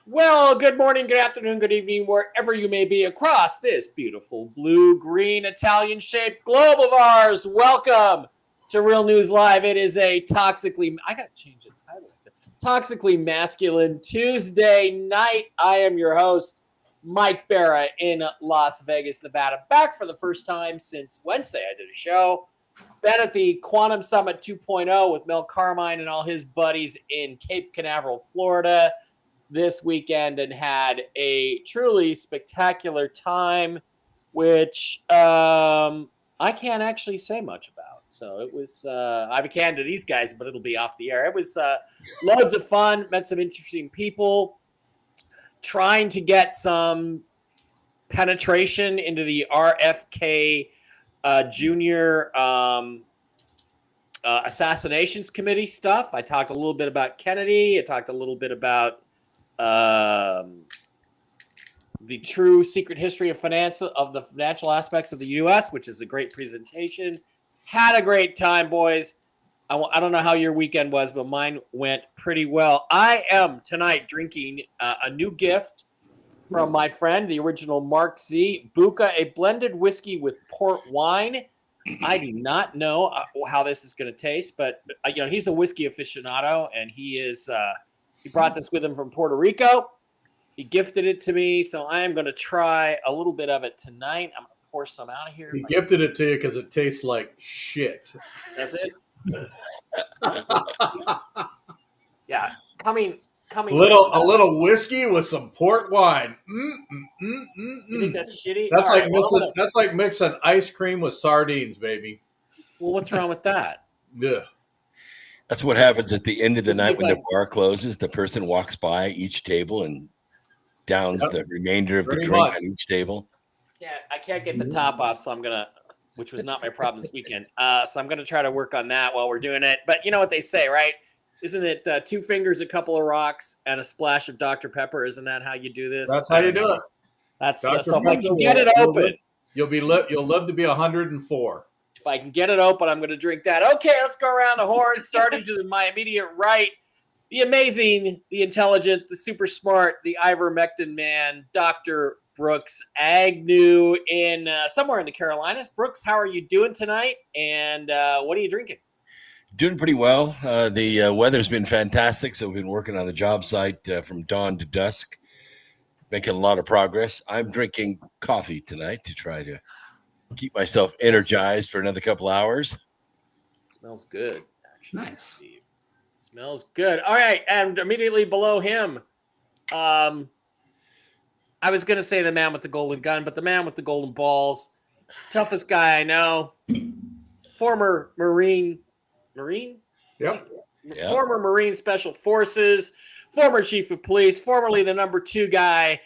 Well, good morning, good afternoon, good evening, wherever you may be across this beautiful blue-green Italian-shaped globe of ours. Welcome to Real News Live. It is a toxically masculine Tuesday night. I am your host, Mike Barra in Las Vegas, Nevada. Back for the first time since Wednesday. I did a show. Been at the Quantum Summit 2.0 with Mel Carmine and all his buddies in Cape Canaveral, Florida this weekend, and had a truly spectacular time, which I can't actually say much about. So it was, I can to these guys, but it'll be off the air. It was loads of fun, met some interesting people, trying to get some penetration into the RFK Jr. Assassinations Committee stuff. I talked a little bit about Kennedy. I talked a little bit about the true secret history of the financial aspects of the U.S., which is a great presentation. Had a great time, boys. I don't know how your weekend was, but mine went pretty well. I am tonight drinking a new gift from my friend, the original Mark Z. Buca, a blended whiskey with port wine. I do not know how this is going to taste, but he's a whiskey aficionado, and he brought this with him from Puerto Rico. He gifted it to me, so I am going to try a little bit of it tonight. I'm going to pour some out of here. He gifted it to you because it tastes like shit. That's it? That's it. Yeah, coming. A little whiskey with some port wine. You think that's shitty? That's like mixing ice cream with sardines, baby. Well, what's wrong with that? Yeah. That's what happens at the end of the night when the bar closes. The person walks by each table and downs the remainder of the drink on each table. Yeah, I can't get the top off, so which was not my problem this weekend. So I'm gonna try to work on that while we're doing it. But you know what they say, right? Isn't it 2 fingers, a couple of rocks, and a splash of Dr. Pepper? Isn't that how you do this? That's how you do it. That's so if I can get it open, you'll live to be 104. If I can get it open, I'm going to drink that. Okay, let's go around the horn, starting to my immediate right. The amazing, the intelligent, the super smart, the ivermectin man, Dr. Brooks Agnew, in somewhere in the Carolinas. Brooks, how are you doing tonight? And what are you drinking? Doing pretty well. The weather's been fantastic, so we've been working on the job site from dawn to dusk, making a lot of progress. I'm drinking coffee tonight to try to keep myself energized for another couple hours. Smells good. Actually. Nice. Smells good. All right, and immediately below him, I was going to say the man with the golden gun, but the man with the golden balls, toughest guy I know, former Marine? Yep. Former Marine Special Forces, former chief of police, formerly the number 2 guy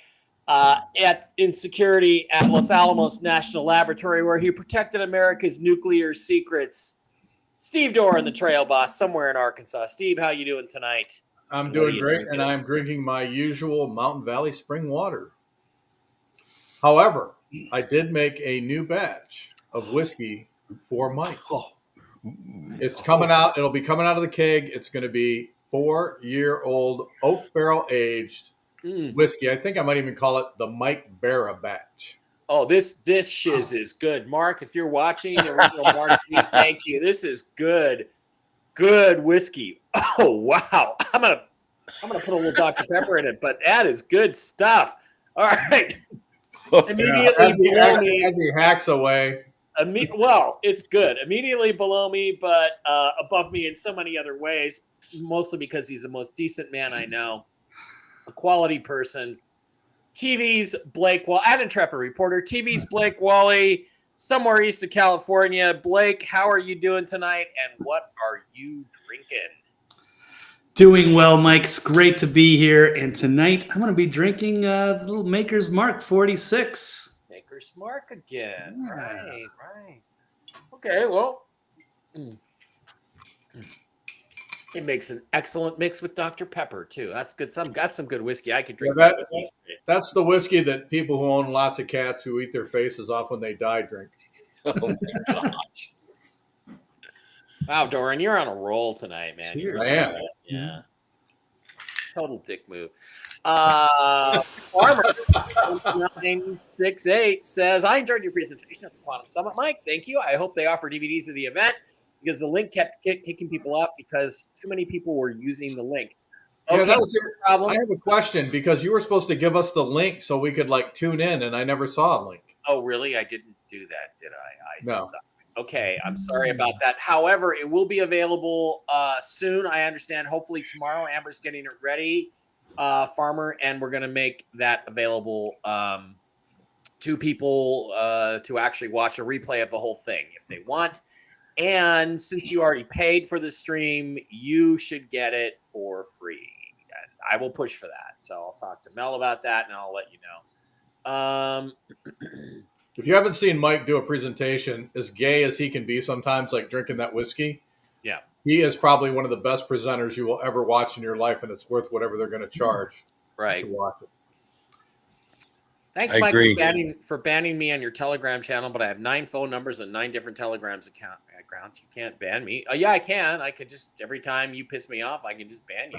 in security at Los Alamos National Laboratory, where he protected America's nuclear secrets. Steve Doran, the trail boss, somewhere in Arkansas. Steve, how you doing tonight? I'm doing great, and I'm drinking my usual Mountain Valley spring water. However, I did make a new batch of whiskey for Mike. It's coming out. It'll be coming out of the keg. It's going to be 4-year-old oak barrel aged whiskey. I think I might even call it the Mike Barra batch. Oh, this shiz is good. Mark, if you're watching, original Mark, thank you. This is good whiskey. Oh wow. I'm gonna put a little Dr. Pepper in it, but that is good stuff. All right. Immediately as he hacks away. Well, it's good. Immediately below me, but above me in so many other ways, mostly because he's the most decent man I know, a quality person. TV's Blake Wall, at Intrepid Reporter. TV's Blake Wally, somewhere east of California. Blake, how are you doing tonight, and what are you drinking? Doing well, Mike. It's great to be here. And tonight I'm going to be drinking the little Maker's Mark 46. Maker's Mark again. Yeah. Right. Okay, well, it makes an excellent mix with Dr. Pepper too. That's good. Got some good whiskey. I could drink that whiskey. That's the whiskey that people who own lots of cats who eat their faces off when they die drink. Oh my gosh! Wow, Doran, you're on a roll tonight, man. I am. Yeah. Total dick move. Farmer 968 says, I enjoyed your presentation at the Quantum Summit, Mike. Thank you. I hope they offer DVDs of the event because the link kept kicking people off because too many people were using the link. Okay, yeah, that was your problem. I have a question because you were supposed to give us the link so we could tune in, and I never saw a link. Oh, really? I didn't do that, did I? No. Suck. Okay, I'm sorry about that. However, it will be available soon. I understand. Hopefully tomorrow. Amber's getting it ready, Farmer, and we're going to make that available to people to actually watch a replay of the whole thing if they want. And since you already paid for the stream, you should get it for free. And I will push for that. So I'll talk to Mel about that, and I'll let you know. If you haven't seen Mike do a presentation, as gay as he can be sometimes, like drinking that whiskey, yeah, he is probably one of the best presenters you will ever watch in your life, and it's worth whatever they're going to charge to watch it. Thanks, Mike, for banning me on your Telegram channel, but I have 9 phone numbers and 9 different Telegrams accounts. You can't ban me. Oh, yeah, I can. I could just, every time you piss me off, I can just ban you.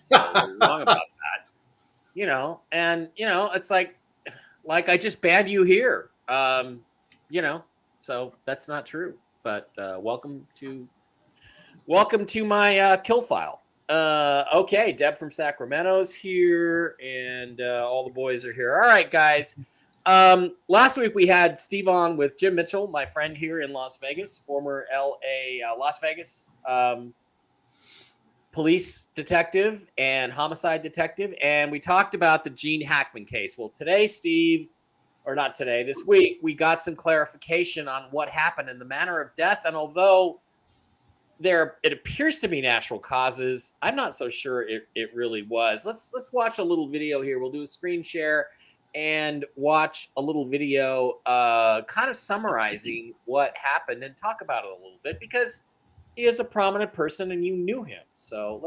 So you're wrong about that. It's like I just banned you here. So that's not true. But welcome to my kill file. Okay, Deb from Sacramento's here, and all the boys are here. All right, guys. Last week we had Steve on with Jim Mitchell, my friend here in Las Vegas, former Las Vegas police detective and homicide detective, and we talked about the Gene Hackman case. Well, today, Steve, or not today, this week, we got some clarification on what happened and the manner of death, and although it appears to be natural causes, I'm not so sure it really was. Let's watch a little video here. We'll do a screen share and watch a little video kind of summarizing what happened and talk about it a little bit because he is a prominent person and you knew him. So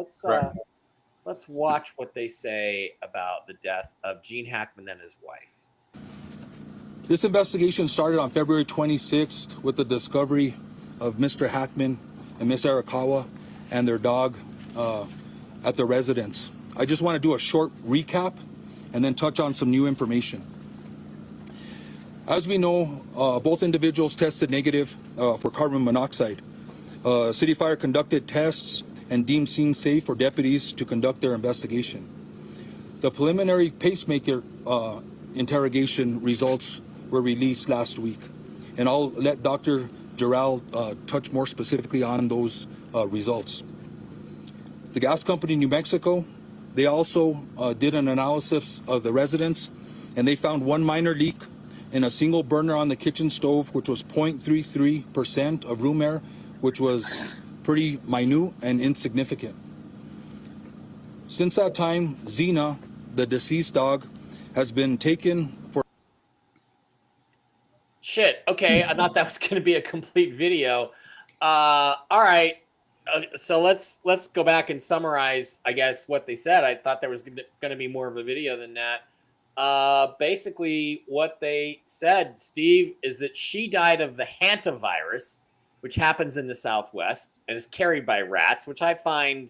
let's watch what they say about the death of Gene Hackman and his wife. This investigation started on February 26th with the discovery of Mr. Hackman and Miss Arakawa and their dog at the residence. I just want to do a short recap and then touch on some new information. As we know, both individuals tested negative for carbon monoxide. City Fire conducted tests and deemed scene safe for deputies to conduct their investigation. The preliminary pacemaker interrogation results were released last week, and I'll let Dr. Gerald touch more specifically on those results. The gas company New Mexico, they also did an analysis of the residence, and they found one minor leak in a single burner on the kitchen stove, which was 0.33% of room air, which was pretty minute and insignificant. Since that time, Xena, the deceased dog, has been taken for... Shit. Okay, I thought that was going to be a complete video. All right. So let's go back and summarize, I guess, what they said. I thought there was going to be more of a video than that. Basically, what they said, Steve, is that she died of the hantavirus, which happens in the Southwest and is carried by rats, which I find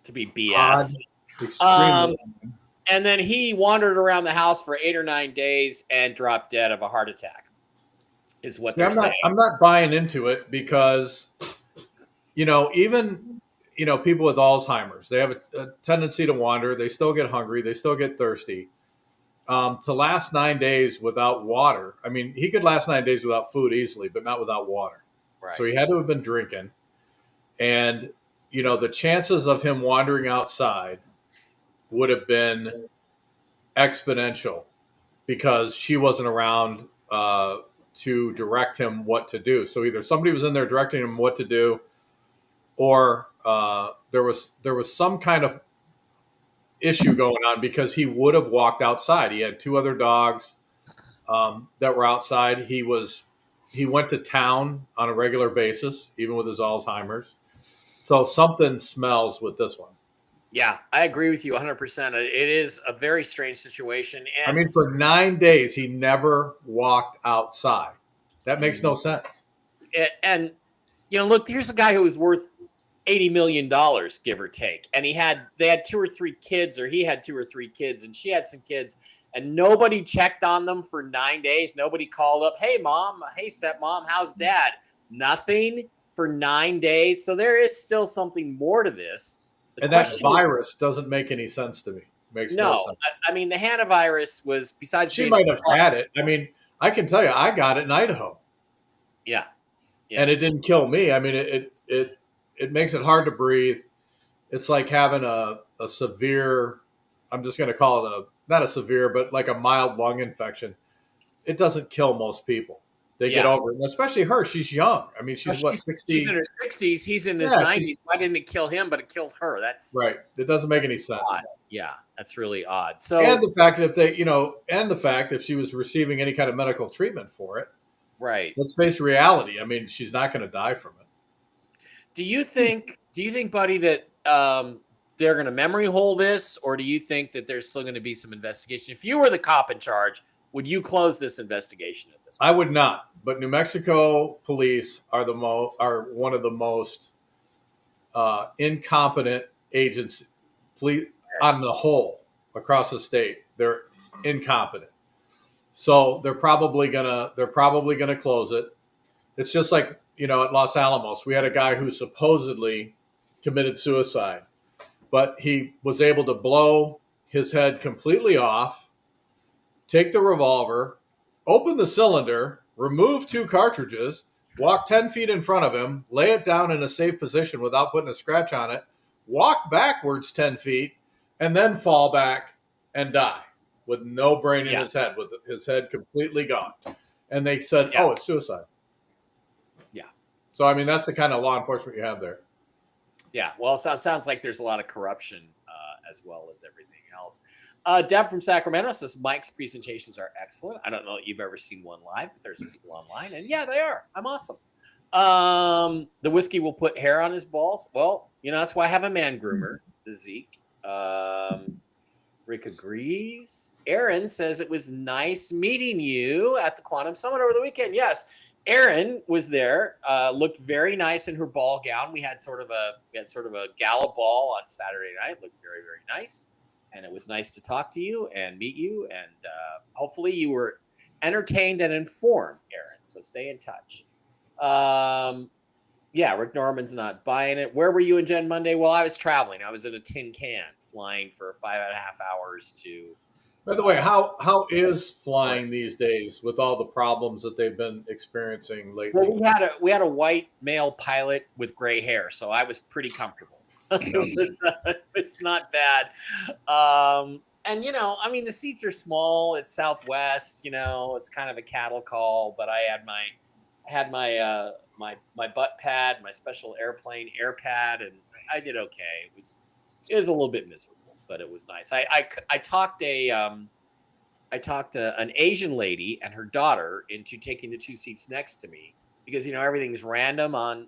to be BS. And then he wandered around the house for 8 or 9 days and dropped dead of a heart attack, is what they're saying. I'm not buying into it because, even, people with Alzheimer's, they have a tendency to wander. They still get hungry. They still get thirsty. to last 9 days without water. I mean, he could last 9 days without food easily, but not without water. Right. So he had to have been drinking. And, the chances of him wandering outside would have been exponential because she wasn't around to direct him what to do. So either somebody was in there directing him what to do, or there was some kind of issue going on because he would have walked outside. He had 2 other dogs that were outside. He went to town on a regular basis, even with his Alzheimer's. So something smells with this one. Yeah, I agree with you 100%. It is a very strange situation. And I mean, for 9 days, he never walked outside. That makes no sense. And look, here's a guy who was worth $80 million, give or take. And they had 2 or 3 kids, or he had 2 or 3 kids, and she had some kids, and nobody checked on them for 9 days. Nobody called up, hey, mom, hey, stepmom, how's dad? Nothing for 9 days. So there is still something more to this. And that virus doesn't make any sense to me. Makes no sense. I mean, the hantavirus was, besides she might have had it. I mean, I can tell you, I got it in Idaho. Yeah. And it didn't kill me. I mean, it makes it hard to breathe. It's like having a severe, I'm just going to call it not a severe, but like a mild lung infection. It doesn't kill most people. They get over it. And especially her. She's young. I mean, she's 60? She's in her 60s. He's in his 90s. Why didn't it kill him, but it killed her? That's right. It doesn't make any sense. Odd. Yeah, that's really odd. So, and the fact if she was receiving any kind of medical treatment for it, right. Let's face reality. I mean, she's not going to die from it. Do you think, buddy, that they're going to memory hole this, or do you think that there's still going to be some investigation? If you were the cop in charge, would you close this investigation at this point? I would not. But New Mexico police are one of the most incompetent agents on the whole across the state. They're incompetent. So they're probably gonna close it. It's just like, at Los Alamos, we had a guy who supposedly committed suicide, but he was able to blow his head completely off, take the revolver, open the cylinder, remove 2 cartridges, walk 10 feet in front of him, lay it down in a safe position without putting a scratch on it, walk backwards 10 feet, and then fall back and die with no brain in his head, with his head completely gone. And they said, oh, it's suicide. Yeah. So, I mean, that's the kind of law enforcement you have there. Yeah. Well, it sounds like there's a lot of corruption as well as everything else. Deb from Sacramento says Mike's presentations are excellent. I don't know if you've ever seen one live, but there's people online, and yeah, they are. I'm awesome. The whiskey will put hair on his balls. Well, that's why I have a man groomer, the Zeke. Rick agrees. Aaron says it was nice meeting you at the Quantum Summit over the weekend. Yes, Aaron was there. Looked very nice in her ball gown. We had sort of a gala ball on Saturday night. Looked very, very nice. And it was nice to talk to you and meet you. And hopefully you were entertained and informed, Aaron. So stay in touch. Rick Norman's not buying it. Where were you and Jen Monday? Well, I was traveling. I was in a tin can flying for 5.5 hours to. By the way, how is flying these days with all the problems that they've been experiencing lately? Well, we had a white male pilot with gray hair, so I was pretty comfortable. It's not bad. And I mean, the seats are small. It's Southwest. It's kind of a cattle call. But I had my butt pad, my special airplane air pad, and I did okay. It was a little bit miserable, but it was nice. I talked an Asian lady and her daughter into taking the 2 seats next to me because everything's random on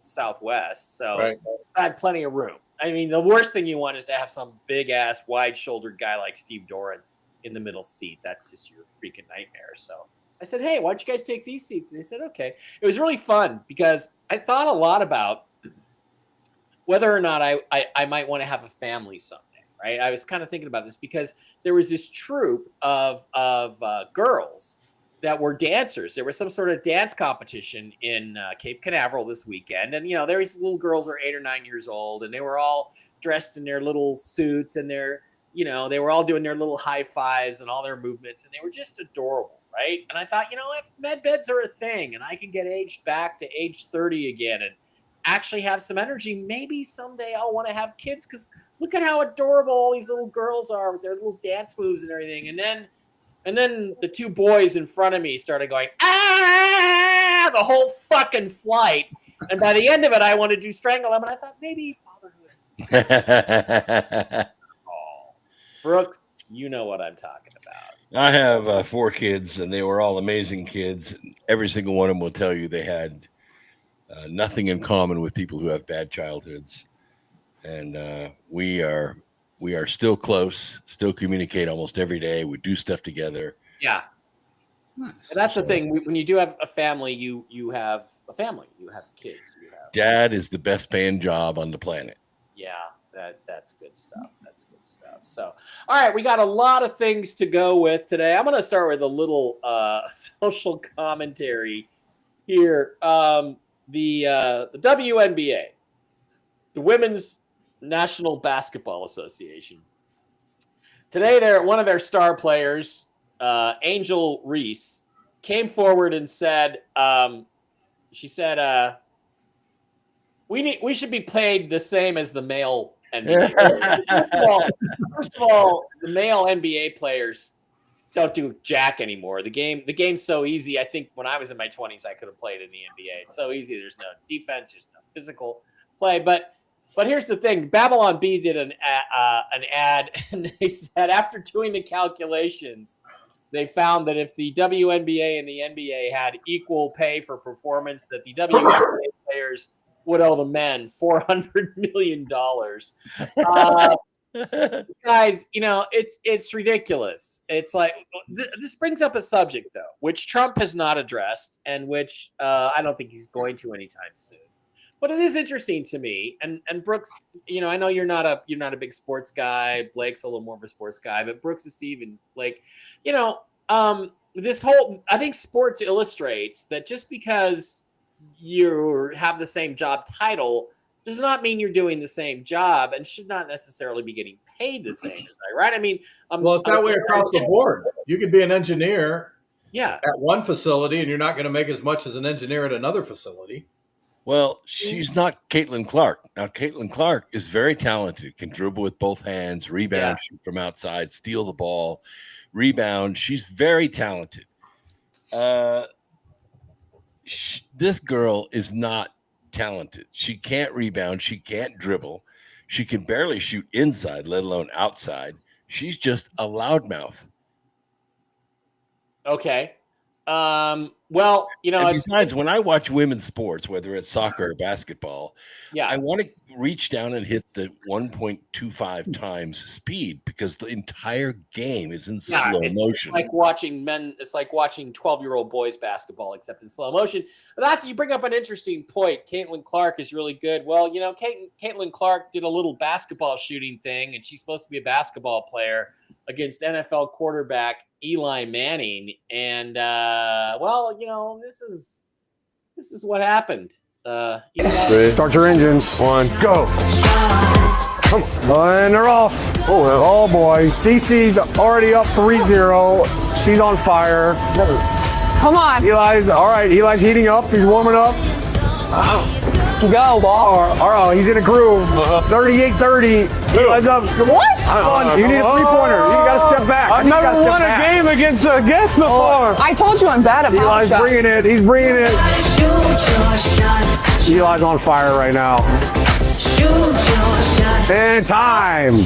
Southwest, so right. I had plenty of room. I mean, the worst thing you want is to have some big ass, wide-shouldered guy like Steve Dorrance in the middle seat. That's just your freaking nightmare. So I said, hey, why don't you guys take these seats? And they said, okay. It was really fun because I thought a lot about whether or not I might want to have a family someday, right? I was kind of thinking about this because there was this troupe of girls that were dancers. There was some sort of dance competition in Cape Canaveral this weekend. And, there was little girls that are 8 or 9 years old, and they were all dressed in their little suits and their you know, they were all doing their little high fives and all their movements, and they were just adorable, right? And I thought, you know, if med beds are a thing and I can get aged back to age 30 again and actually have some energy, maybe someday I'll want to have kids, because look at how adorable all these little girls are with their little dance moves and everything. And then the two boys in front of me started going, ah, the whole fucking flight. And by the end of it, I wanted to strangle them. And I thought, maybe fatherhood is... Brooks, you know what I'm talking about. I have 4 kids, and they were all amazing kids. Every single one of them will tell you they had nothing in common with people who have bad childhoods. And we are still close, still communicate almost every day. We do stuff together. Yeah. Nice. And that's the thing. When you do have a family, you have a family. You have kids. Dad is the best paying job on the planet. Yeah, that's good stuff. That's good stuff. So, all right, we got a lot of things to go with today. I'm going to start with a little social commentary here. The WNBA, the Women's National Basketball Association. Today, one of their star players, Angel Reese, came forward and said, she said, we should be paid the same as the male NBA. First of all, the male NBA players don't do jack anymore. The game's so easy. I think when I was in my 20s, I could have played in the NBA. It's so easy. There's no defense. There's no physical play. But here's the thing. Babylon Bee did an ad, and they said after doing the calculations, they found that if the WNBA and the NBA had equal pay for performance, that the WNBA players would owe the men $400 million. Guys, you know, it's ridiculous. It's like, this brings up a subject, though, which Trump has not addressed, and which I don't think he's going to anytime soon. But it is interesting to me. And Brooks, you know, I know you're not a big sports guy. Blake's a little more of a sports guy, but Brooks and Steve and Blake, you know, this whole, I think sports illustrates that just because you have the same job title does not mean you're doing the same job, and should not necessarily be getting paid the same as I, right? I mean, well, it's that way across the board. You could be an engineer, yeah, at one facility, and you're not going to make as much as an engineer at another facility. Well, she's not Caitlin Clark. Now, Caitlin Clark is very talented, can dribble with both hands, rebound, shoot from outside, steal the ball, rebound. She's very talented. This girl is not talented. She can't rebound. She can't dribble. She can barely shoot inside, let alone outside. She's just a loudmouth. Okay. Well, you know, and besides, when I watch women's sports, whether it's soccer or basketball, I want to reach down and hit the 1.25 times speed, because the entire game is in slow motion. It's like watching 12-year-old boys basketball, except in slow motion. You bring up an interesting point. Caitlin Clark is really good. Well, you know, Caitlin Clark did a little basketball shooting thing, and she's supposed to be a basketball player against NFL quarterback Eli Manning, and well, you know, this is what happened. Start your engines. One, go. Come on. And they're off. Oh boy. Cece's already up 3-0. She's on fire. Come on. Eli's heating up. He's warming up. Go, ball. All right, he's in a groove. 38-30. Eli's up. What? You need a three-pointer. You got to step back. I've never won a game against a guest before. I told you I'm bad at power Eli's shots. bringing it. He's bringing it. Eli's on fire right now. And time.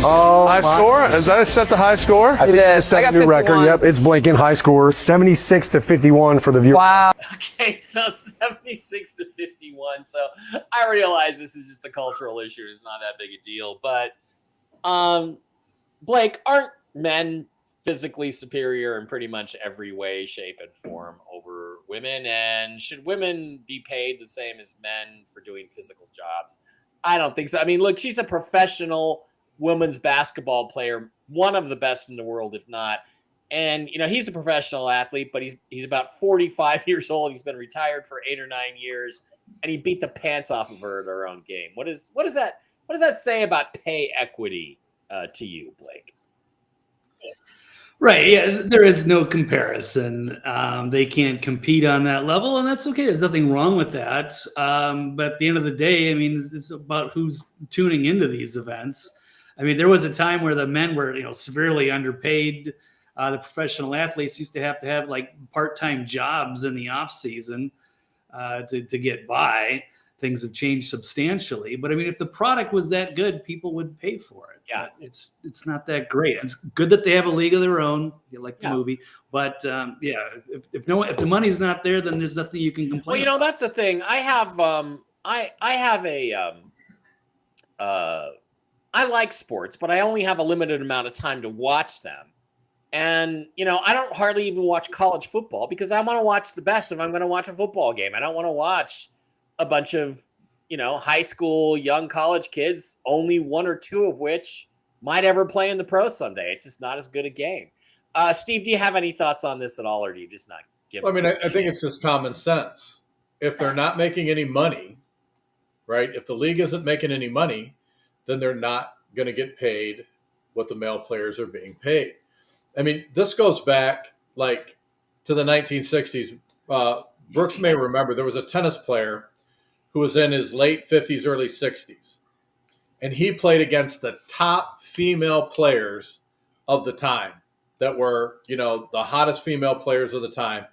Oh, High score? Is that set the high score? I think it's set a new record. Yep, it's blinking. High score, 76-51 for the viewer. Wow. Okay, so 76-51. So I realize this is just a cultural issue. It's not that big a deal. But Blake, aren't men physically superior in pretty much every way, shape, and form over women? And should women be paid the same as men for doing physical jobs? I don't think so. I mean, look, she's a professional women's basketball player, one of the best in the world, if not. And, you know, he's a professional athlete, but he's about 45 years old. He's been retired for 8 or 9 years, and he beat the pants off of her at her own game. What does that say about pay equity to you, Blake. Right. Yeah, there is no comparison. They can't compete on that level, and that's okay. There's nothing wrong with that. But at the end of the day, I mean, it's about who's tuning into these events. I mean, there was a time where the men were, severely underpaid. The professional athletes used to have like part-time jobs in the off season to get by. Things have changed substantially, but I mean, if the product was that good, people would pay for it. Yeah, but it's not that great. It's good that they have a league of their own, like the movie. But if the money's not there, then there's nothing you can complain. Well, that's the thing. I have I like sports, but I only have a limited amount of time to watch them. And, I don't hardly even watch college football because I want to watch the best if I'm going to watch a football game. I don't want to watch a bunch of, high school, young college kids, only one or two of which might ever play in the pros someday. It's just not as good a game. Steve, do you have any thoughts on this at all, or do you just not give I mean, I think it's just common sense. If they're not making any money, right? If the league isn't making any money, then they're not going to get paid what the male players are being paid. I mean, this goes back like to the 1960s. Brooks may remember there was a tennis player who was in his late 50s, early 60s. And he played against the top female players of the time that were, the hottest female players of the time,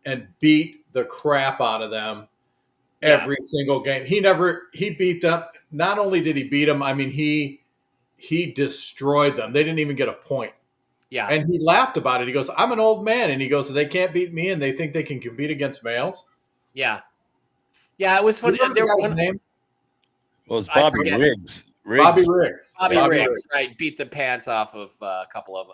and beat the crap out of them every single game. He beat them. Not only did he beat them, I mean, he destroyed them. They didn't even get a point. Yeah. And he laughed about it. He goes, I'm an old man. And he goes, they can't beat me and they think they can compete against males. Yeah. Yeah, it was funny. There was name? Well, it's Bobby Riggs. Bobby Riggs. Bobby Riggs, right? Beat the pants off of a couple of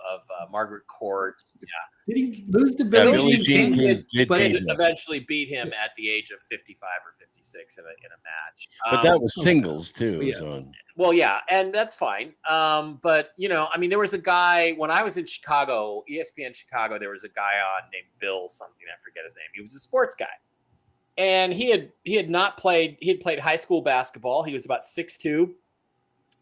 Margaret Court. Yeah. Did he lose to Billie Jean King? But eventually beat him at the age of 55 or 56 in a match. But that was singles too. Yeah. So. Well, yeah, and that's fine. But I mean, there was a guy when I was in Chicago, ESPN Chicago. There was a guy on named Bill something. I forget his name. He was a sports guy, and he had not played. He had played high school basketball. He was about 6'2",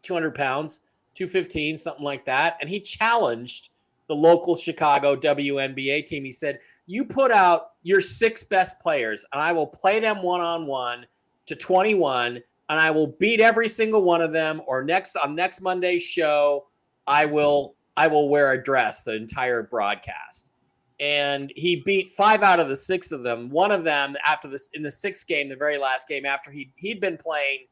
200 pounds, 215, something like that. And he challenged the local Chicago WNBA team. He said, "You put out your 6 best players, and I will play them one-on-one to 21." And I will beat every single one of them. Or on next Monday's show, I will wear a dress the entire broadcast. And he beat 5 out of the 6 of them. One of them in the 6th game, the very last game, after he'd been playing,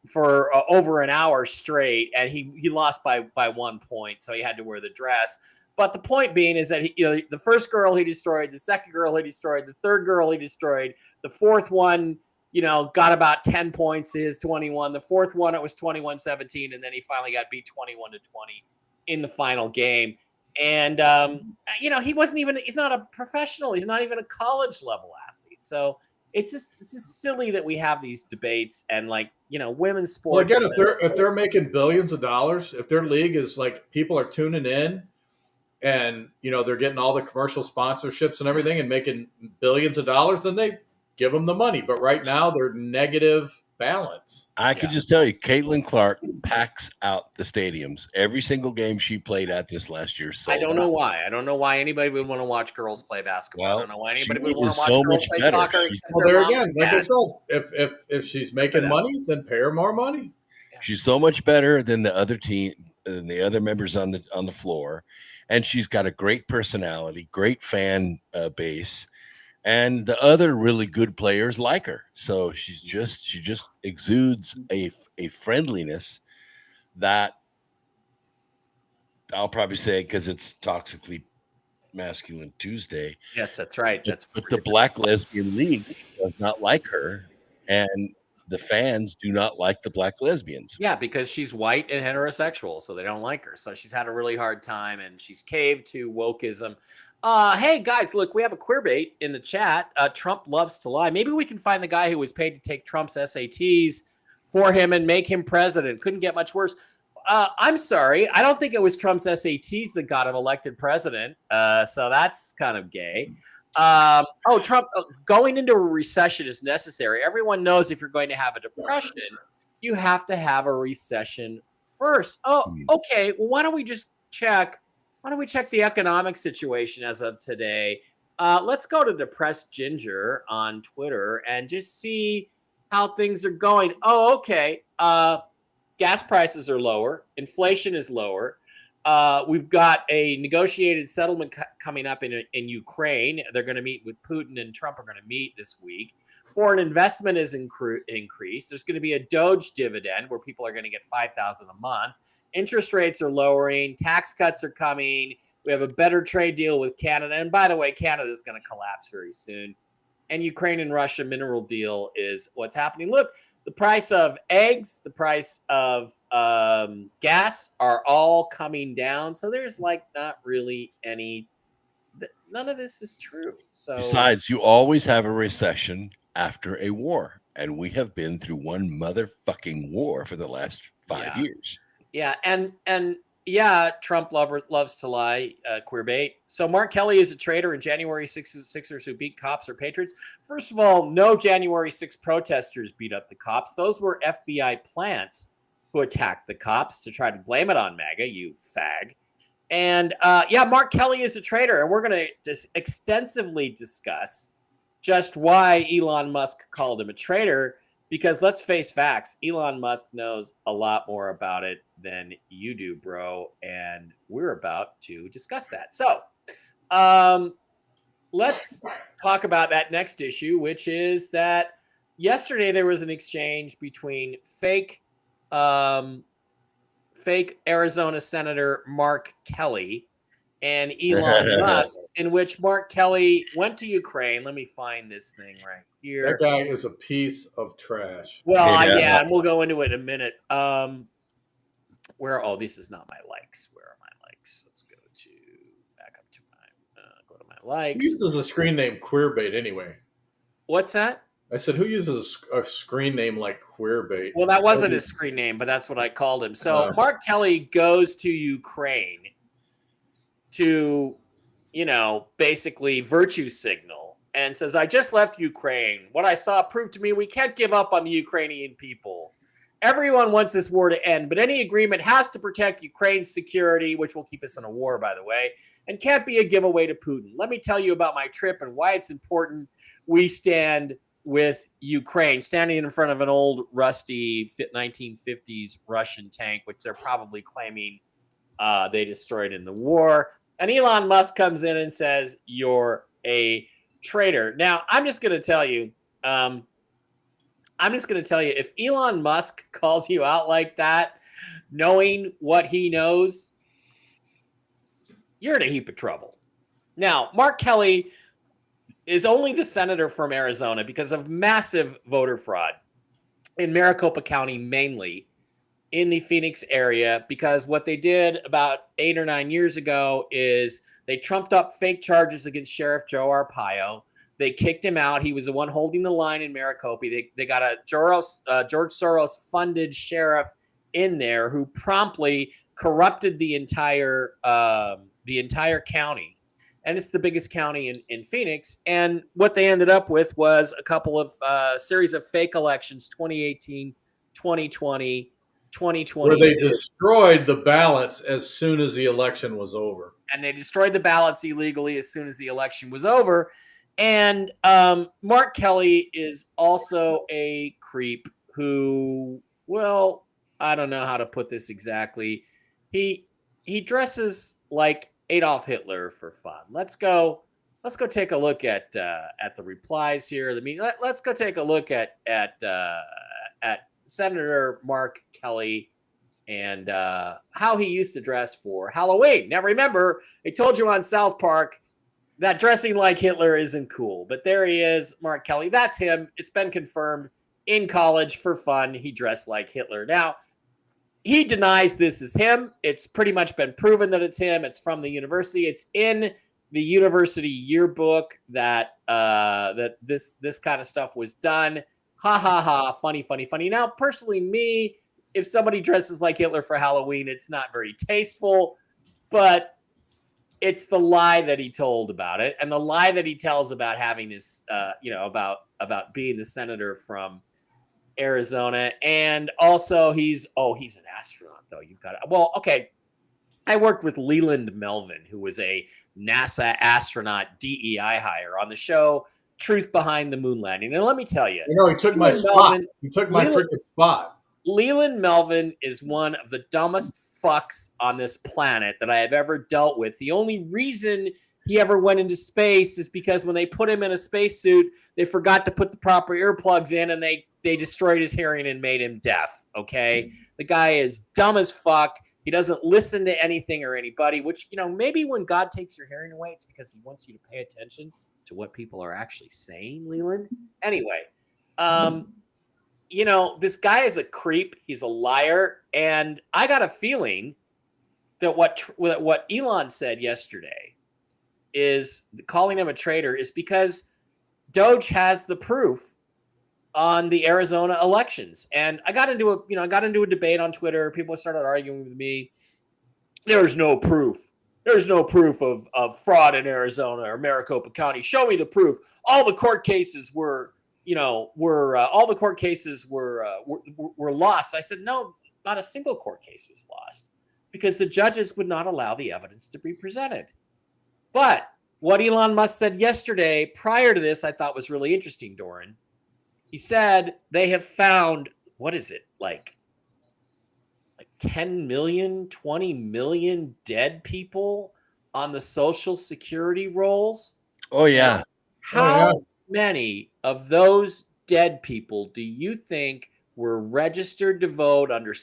for over an hour straight, and he lost by 1 point, so he had to wear the dress. But the point being is that the first girl he destroyed, the second girl he destroyed, the third girl he destroyed, the fourth one. Got about 10 points to his 21. The fourth one, it was 21-17, and then he finally got beat 21-20 in the final game. And, he's not a professional. He's not even a college level athlete. So it's just silly that we have these debates and women's sports. Well, again, if they're making billions of dollars, if their league is like people are tuning in and, they're getting all the commercial sponsorships and everything and making billions of dollars, then they give them the money. But right now they're negative balance. I could just tell you, Caitlin Clark packs out the stadiums every single game she played at this last year. I don't know why. I don't know why anybody would want to watch girls play basketball. Well, I don't know why anybody would want to watch so girls play better. soccer. Well, there again, like I said, if she's making money, then pay her more money. She's so much better than the other team, than the other members on the floor, and she's got a great personality, great fan base. And the other really good players like her. So she just exudes a friendliness that I'll probably say because it's Toxically Masculine Tuesday. Yes, that's right. But the Black Lesbian League does not like her, and the fans do not like the black lesbians. Yeah, because she's white and heterosexual, so they don't like her. So she's had a really hard time, and she's caved to wokeism. Hey, guys, look, we have a queer bait in the chat. Trump loves to lie. Maybe we can find the guy who was paid to take Trump's SATs for him and make him president. Couldn't get much worse. I'm sorry. I don't think it was Trump's SATs that got him elected president. So that's kind of gay. Trump, going into a recession is necessary. Everyone knows if you're going to have a depression, you have to have a recession first. Oh, okay. Well, why don't we just check? Why don't we check the economic situation as of today? Let's go to Depressed Ginger on Twitter and just see how things are going. Oh, okay. Gas prices are lower. Inflation is lower. We've got a negotiated settlement coming up in Ukraine. They're going to meet with Putin, and Trump are going to meet this week. Foreign investment is increased. There's going to be a Doge dividend where people are going to get $5,000 a month. Interest rates are lowering. Tax cuts are coming. We have a better trade deal with Canada. And by the way, Canada is going to collapse very soon. And Ukraine and Russia mineral deal is what's happening. Look, the price of eggs, the price of gas are all coming down. So there's like not really any, none of this is true. So besides, you always have a recession after a war. And we have been through one motherfucking war for the last 5 years. Yeah. And yeah, Trump loves to lie, queer bait. So Mark Kelly is a traitor, and January 6ers who beat cops are patriots. First of all, no January 6 protesters beat up the cops. Those were FBI plants who attacked the cops to try to blame it on MAGA, you fag. And yeah, Mark Kelly is a traitor, and we're going to extensively discuss just why Elon Musk called him a traitor. Because let's face facts, Elon Musk knows a lot more about it than you do, bro. And we're about to discuss that. So let's talk about that next issue, which is that yesterday there was an exchange between fake Arizona Senator Mark Kelly and Elon Musk, in which Mark Kelly went to Ukraine. Let me find this thing right here. That guy is a piece of trash. Well, yeah, and we'll go into it in a minute. Oh, this is not my likes. Where are my likes? Let's go to back up to my likes. Who uses a screen name Queerbait anyway? What's that? I said, who uses a screen name like Queerbait? Well, that wasn't his screen name, but that's what I called him. So Mark Kelly goes to Ukraine to, basically virtue signal and says, I just left Ukraine. What I saw proved to me we can't give up on the Ukrainian people. Everyone wants this war to end, but any agreement has to protect Ukraine's security, which will keep us in a war, by the way, and can't be a giveaway to Putin. Let me tell you about my trip and why it's important we stand with Ukraine, standing in front of an old, rusty 1950s Russian tank, which they're probably claiming they destroyed in the war. And Elon Musk comes in and says, you're a traitor. Now, I'm just going to tell you, if Elon Musk calls you out like that, knowing what he knows, you're in a heap of trouble. Now, Mark Kelly is only the senator from Arizona because of massive voter fraud in Maricopa County, mainly in the Phoenix area, because what they did about 8 or 9 years ago is they trumped up fake charges against Sheriff Joe Arpaio. They kicked him out. He was the one holding the line in Maricopa. They got a George Soros funded sheriff in there who promptly corrupted the entire county. And it's the biggest county in Phoenix. And what they ended up with was a couple of series of fake elections, 2018, 2020, 2020. Where they destroyed the ballots as soon as the election was over. And they destroyed the ballots illegally as soon as the election was over. And Mark Kelly is also a creep who, well, I don't know how to put this exactly. He dresses like Adolf Hitler for fun. Let's go take a look at the replies here. Let's go take a look at Senator Mark Kelly and how he used to dress for Halloween. Now, remember, I told you on South Park that dressing like Hitler isn't cool, but there he is, Mark Kelly. That's him. It's been confirmed in college for fun. He dressed like Hitler. Now, he denies this is him. It's pretty much been proven that it's him. It's from the university. It's in the university yearbook that this kind of stuff was done. Ha ha ha! Funny. Now, personally, me, if somebody dresses like Hitler for Halloween, it's not very tasteful, but it's the lie that he told about it, and the lie that he tells about having this, about being the senator from Arizona, and also he's an astronaut though. You've got okay. I worked with Leland Melvin, who was a NASA astronaut DEI hire on the show Truth Behind the Moon Landing. And let me tell you, he took my spot. He took my freaking spot. Leland Melvin is one of the dumbest fucks on this planet that I have ever dealt with. The only reason he ever went into space is because when they put him in a spacesuit, they forgot to put the proper earplugs in, and they destroyed his hearing and made him deaf. Okay, the guy is dumb as fuck. He doesn't listen to anything or anybody, which, maybe when God takes your hearing away, it's because he wants you to pay attention to what people are actually saying, Leland. Anyway, this guy is a creep. He's a liar. And I got a feeling that what Elon said yesterday is calling him a traitor is because Doge has the proof on the Arizona elections. And I got into a debate on Twitter. People started arguing with me. There's no proof. There's no proof of fraud in Arizona or Maricopa County. Show me the proof. All the court cases were lost. I said, no, not a single court case was lost because the judges would not allow the evidence to be presented. But what Elon Musk said yesterday prior to this, I thought was really interesting, Doran. He said they have found, what is it, like 10 million, 20 million dead people on the Social Security rolls. Oh, yeah. How many of those dead people do you think were registered to vote under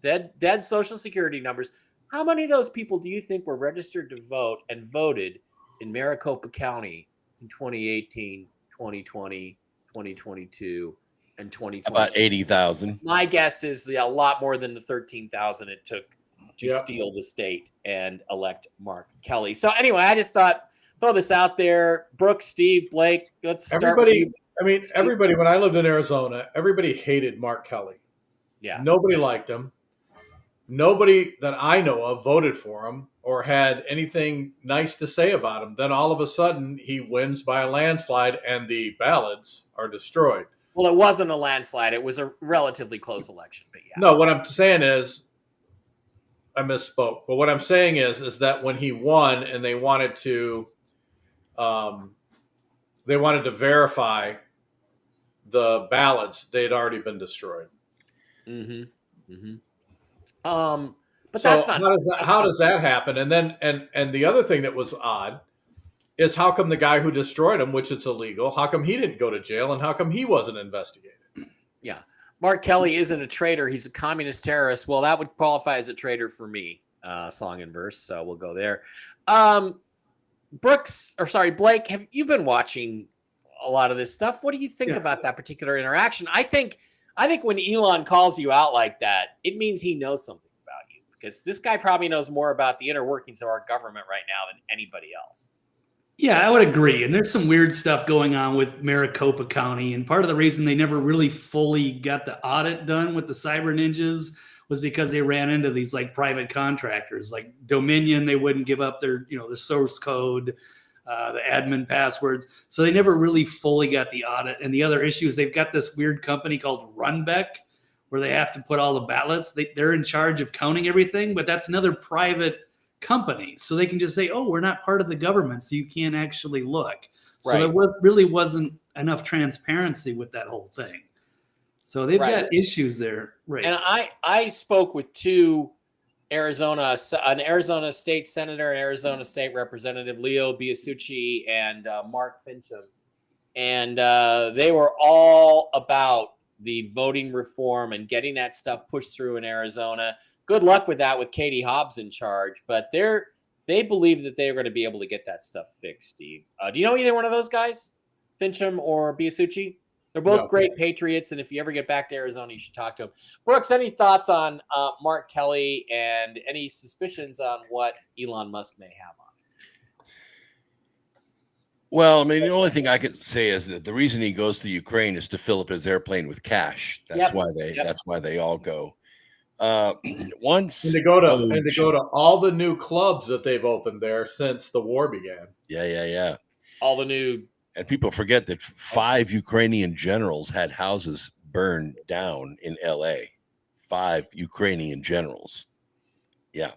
dead Social Security numbers? How many of those people do you think were registered to vote and voted in Maricopa County in 2018, 2020, 2022, and 2020? About 80,000. My guess is a lot more than the 13,000 it took to steal the state and elect Mark Kelly. So anyway, I just thought throw this out there. Brooke, Steve, Blake, let's start with you. Everybody, when I lived in Arizona, everybody hated Mark Kelly. Yeah. Nobody liked him. Nobody that I know of voted for him or had anything nice to say about him. Then all of a sudden he wins by a landslide and the ballots are destroyed. Well, it wasn't a landslide. It was a relatively close election, but yeah. No, what I'm saying is I misspoke. But what I'm saying is that when he won and they wanted to verify the ballots, they'd already been destroyed. Mm-hmm. Mm-hmm. But so that's not how does that happen? And then and the other thing that was odd is how come the guy who destroyed him, which it's illegal, how come he didn't go to jail and how come he wasn't investigated? Yeah. Mark Kelly isn't a traitor. He's a communist terrorist. Well, that would qualify as a traitor for me, song and verse. So we'll go there. Blake, you've been watching a lot of this stuff. What do you think about that particular interaction? I think when Elon calls you out like that, it means he knows something about you because this guy probably knows more about the inner workings of our government right now than anybody else. Yeah, I would agree. And there's some weird stuff going on with Maricopa County. And part of the reason they never really fully got the audit done with the cyber ninjas was because they ran into these like private contractors, like Dominion. They wouldn't give up their, the source code, the admin passwords. So they never really fully got the audit. And the other issue is they've got this weird company called Runbeck where they have to put all the ballots. They're in charge of counting everything, but that's another private company. So they can just say, oh, we're not part of the government, so you can't actually look. So there really wasn't enough transparency with that whole thing. So they've got issues there. Right. And I spoke with an Arizona state senator, and Arizona state representative, Leo Biasucci and Mark Fincham. And they were all about the voting reform and getting that stuff pushed through in Arizona. Good luck with that with Katie Hobbs in charge, but they believe that they're going to be able to get that stuff fixed, Steve. Do you know either one of those guys, Fincham or Biasucci? They're both great patriots, and if you ever get back to Arizona, you should talk to them. Brooks, any thoughts on Mark Kelly and any suspicions on what Elon Musk may have on it? Well, I mean, the only thing I could say is that the reason he goes to Ukraine is to fill up his airplane with cash. That's why they all go. Once and to go to all the new clubs that they've opened there since the war began. All the new, and people forget that 5 Ukrainian generals had houses burned down in LA. 5 Ukrainian generals. Yeah.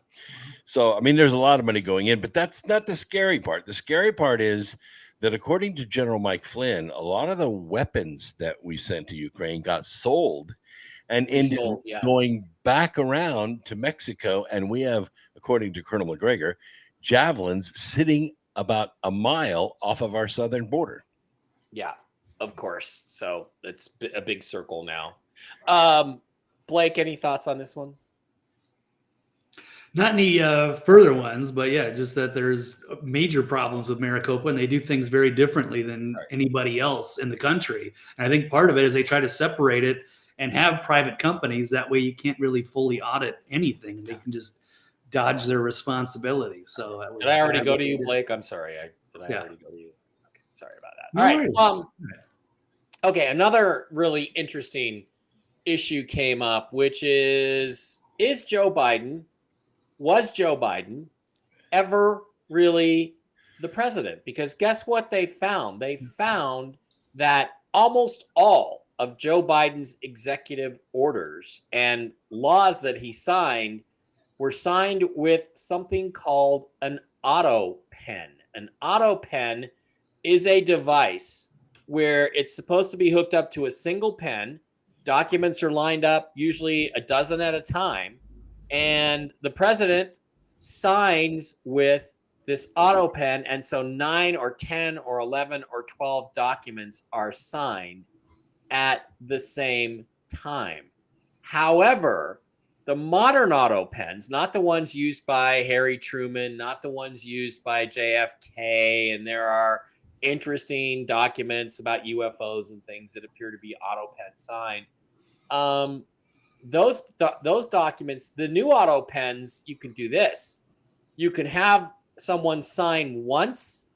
So, I mean, there's a lot of money going in, but that's not the scary part. The scary part is that according to General Mike Flynn, a lot of the weapons that we sent to Ukraine got sold and ended up going back around to Mexico. And we have, according to Colonel McGregor, javelins sitting about a mile off of our southern border. Yeah, of course. So it's a big circle now. Blake, any thoughts on this one? Not any further ones, but yeah, just that there's major problems with Maricopa, and they do things very differently than anybody else in the country. And I think part of it is they try to separate it and have private companies. That way you can't really fully audit anything. They can just dodge their responsibility. So that was, did I already go to you, Blake? I'm sorry. Did I already go to you? Okay, sorry about that. All right. Okay, another really interesting issue came up, which was Joe Biden ever really the president? Because guess what they found? They found that almost all of Joe Biden's executive orders and laws that he signed were signed with something called an autopen. An autopen is a device where it's supposed to be hooked up to a single pen. Documents are lined up, usually a dozen at a time, and the president signs with this autopen, and so 9 or 10 or 11 or 12 documents are signed at the same time. However, the modern autopens, not the ones used by Harry Truman, not the ones used by JFK, and there are interesting documents about UFOs and things that appear to be autopen signed. Those documents, the new autopens, you can do this. You can have someone sign once,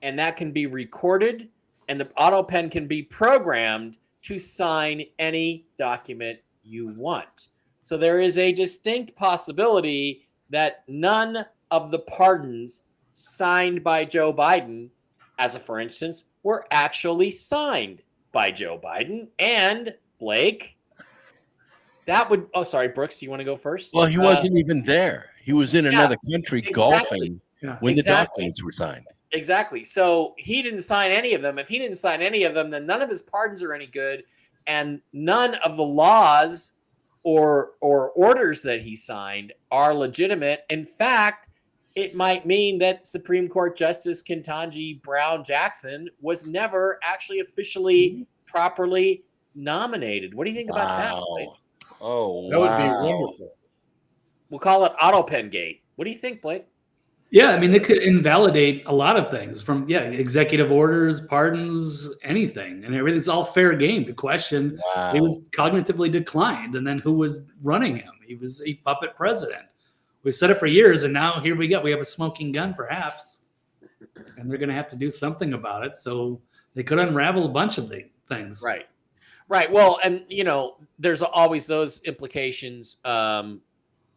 and that can be recorded, and the autopen can be programmed to sign any document you want. So there is a distinct possibility that none of the pardons signed by Joe Biden, as a for instance, were actually signed by Joe Biden. And Blake, that would, oh, sorry, Brooks, do you want to go first? Well, he wasn't even there. He was in another country golfing when the documents were signed. Exactly. So he didn't sign any of them. If he didn't sign any of them, then none of his pardons are any good. And none of the laws or orders that he signed are legitimate. In fact, it might mean that Supreme Court Justice Ketanji Brown Jackson was never actually officially properly nominated. What do you think about that, Blake? Oh, that would be wonderful. We'll call it autopen gate. What do you think, Blake? Yeah, I mean, it could invalidate a lot of things from, executive orders, pardons, anything. And everything's all fair game to question. Wow. He was cognitively declined. And then who was running him? He was a puppet president. We've said it for years, and now here we go. We have a smoking gun, perhaps. And they're going to have to do something about it. So they could unravel a bunch of things. Right. Well, and, there's always those implications.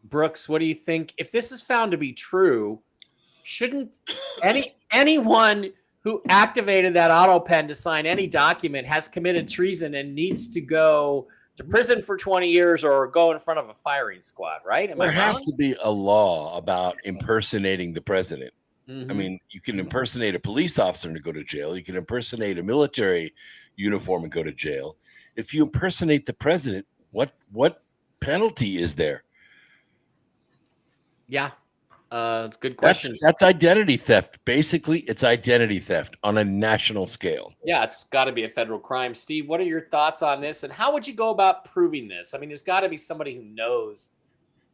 Brooks, what do you think? If this is found to be true, shouldn't anyone who activated that autopen to sign any document has committed treason and needs to go to prison for 20 years or go in front of a firing squad, right? There has to be a law about impersonating the president. Mm-hmm. I mean, you can impersonate a police officer and go to jail. You can impersonate a military uniform and go to jail. If you impersonate the president, what penalty is there? Yeah. It's a good question. That's identity theft. Basically, it's identity theft on a national scale. Yeah, it's got to be a federal crime. Steve, what are your thoughts on this? And how would you go about proving this? I mean, there's got to be somebody who knows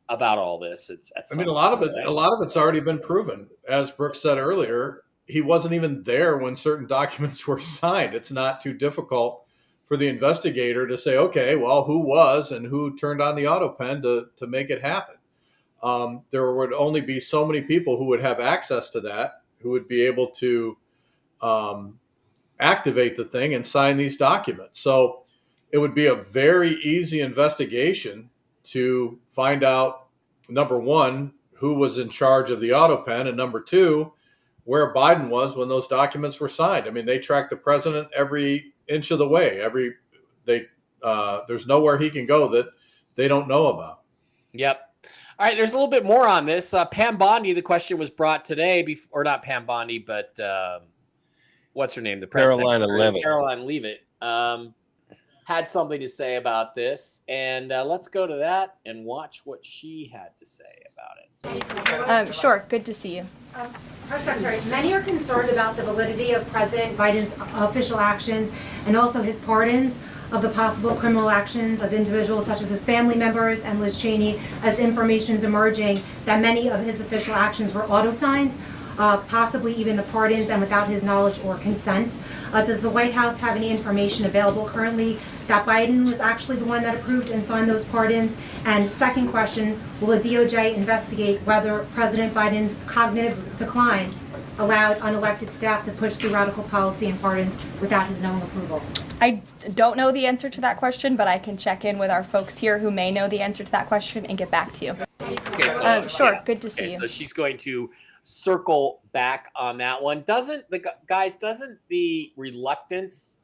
about all this. A lot of it's already been proven. As Brooks said earlier, he wasn't even there when certain documents were signed. It's not too difficult for the investigator to say, okay, well, who was and who turned on the autopen to make it happen? There would only be so many people who would have access to that, who would be able to activate the thing and sign these documents. So it would be a very easy investigation to find out, number one, who was in charge of the autopen, and number two, where Biden was when those documents were signed. I mean, they tracked the president every inch of the way. They there's nowhere he can go that they don't know about. Yep. All right, there's a little bit more on this. Pam Bondi, the question was brought today, or not Pam Bondi, but what's her name? The press Carolina secretary, Leavitt. Caroline Leavitt, had something to say about this. And let's go to that and watch what she had to say about it. Sure, good to see you. Press Secretary, many are concerned about the validity of President Biden's official actions and also his pardons of the possible criminal actions of individuals such as his family members and Liz Cheney, as information is emerging that many of his official actions were auto-signed, possibly even the pardons, and without his knowledge or consent. Does the White House have any information available currently that Biden was actually the one that approved and signed those pardons? And second question, will the DOJ investigate whether President Biden's cognitive decline allowed unelected staff to push through radical policy and pardons without his knowing approval? I don't know the answer to that question, but I can check in with our folks here who may know the answer to that question and get back to you. Okay, so, Sure, good to see you. So she's going to circle back on that one. Doesn't the reluctance,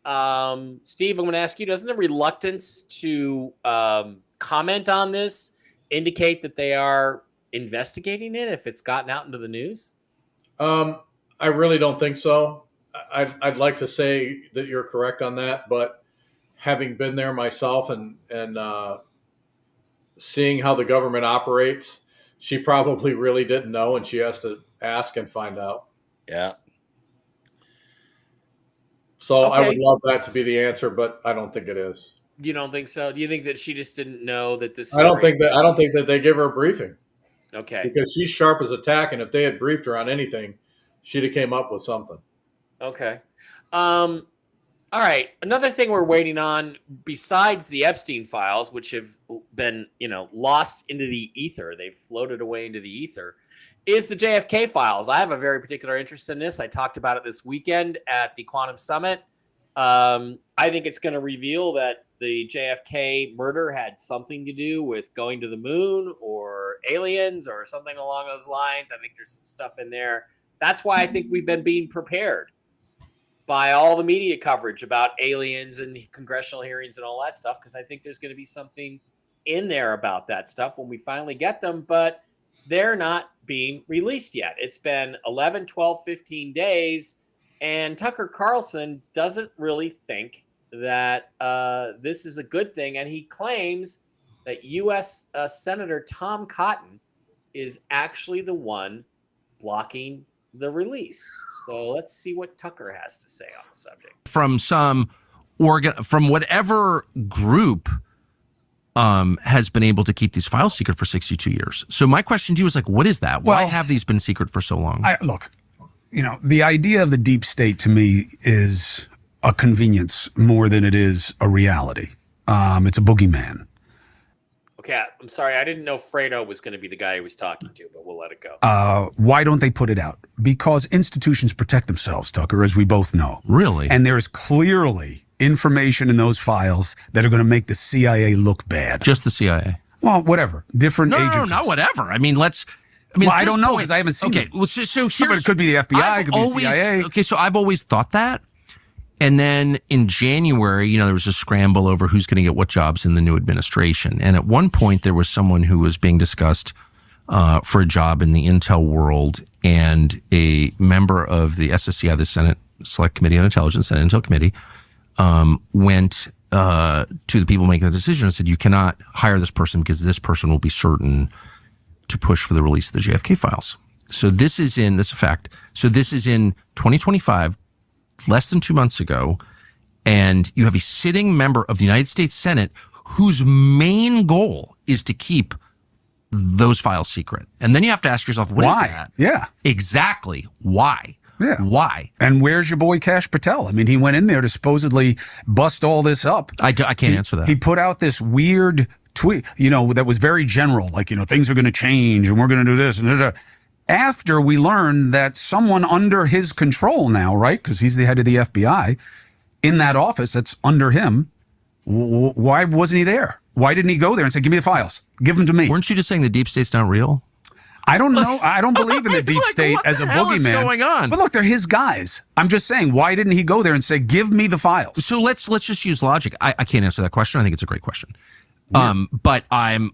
Steve, I'm going to ask you, doesn't the reluctance to comment on this indicate that they are investigating it if it's gotten out into the news? I really don't think so. I'd like to say that you're correct on that, but having been there myself and seeing how the government operates, she probably really didn't know, and she has to ask and find out. Yeah. So I would love that to be the answer, but I don't think it is. You don't think so? Do you think that she just didn't know that this? I don't think that they give her a briefing. Okay. Because she's sharp as a tack, and if they had briefed her on anything, she'd have came up with something. Okay. All right. Another thing we're waiting on, besides the Epstein files, which have been, lost into the ether, they've floated away into the ether, is the JFK files. I have a very particular interest in this. I talked about it this weekend at the Quantum Summit. I think it's going to reveal that the JFK murder had something to do with going to the moon or aliens or something along those lines. I think there's some stuff in there. That's why I think we've been being prepared by all the media coverage about aliens and congressional hearings and all that stuff, because I think there's going to be something in there about that stuff when we finally get them, but they're not being released yet. It's been 11, 12, 15 days, and Tucker Carlson doesn't really think that this is a good thing, and he claims that U.S. Senator Tom Cotton is actually the one blocking the release. So let's see what Tucker has to say on the subject. From from whatever group has been able to keep these files secret for 62 years. So my question to you is what is that? Why have these been secret for so long? Look, the idea of the deep state to me is a convenience more than it is a reality. It's a boogeyman. Okay, I'm sorry. I didn't know Fredo was going to be the guy he was talking to, but we'll let it go. Why don't they put it out? Because institutions protect themselves, Tucker, as we both know. Really? And there is clearly information in those files that are going to make the CIA look bad. Just the CIA? Well, whatever. Different agencies. No, whatever. I don't know because I haven't seen it. Well, so here's... But it could be the FBI, it could be the CIA. Okay, so I've always thought that. And then in January, there was a scramble over who's going to get what jobs in the new administration. And at one point, there was someone who was being discussed for a job in the intel world, and a member of the SSCI, the Senate Select Committee on Intelligence, Senate Intel Committee, went to the people making the decision and said, you cannot hire this person because this person will be certain to push for the release of the JFK files. So this is in 2025, less than 2 months ago, and you have a sitting member of the United States Senate whose main goal is to keep those files secret. And then you have to ask yourself, what is that? Yeah. Exactly. Why? Yeah. Why? And where's your boy Kash Patel? He went in there to supposedly bust all this up. I can't answer that. He put out this weird tweet, that was very general, things are going to change and we're going to do this and da-da. After we learned that someone under his control now, right, because he's the head of the FBI, in that office that's under him, why wasn't he there? Why didn't he go there and say, give me the files, give them to me? Weren't you just saying the deep state's not real? I don't know. I don't believe in the deep state as a boogeyman. What's going on? But look, they're his guys. I'm just saying, why didn't he go there and say, "Give me the files"? So let's just use logic. I can't answer that question. I think it's a great question. Yeah. But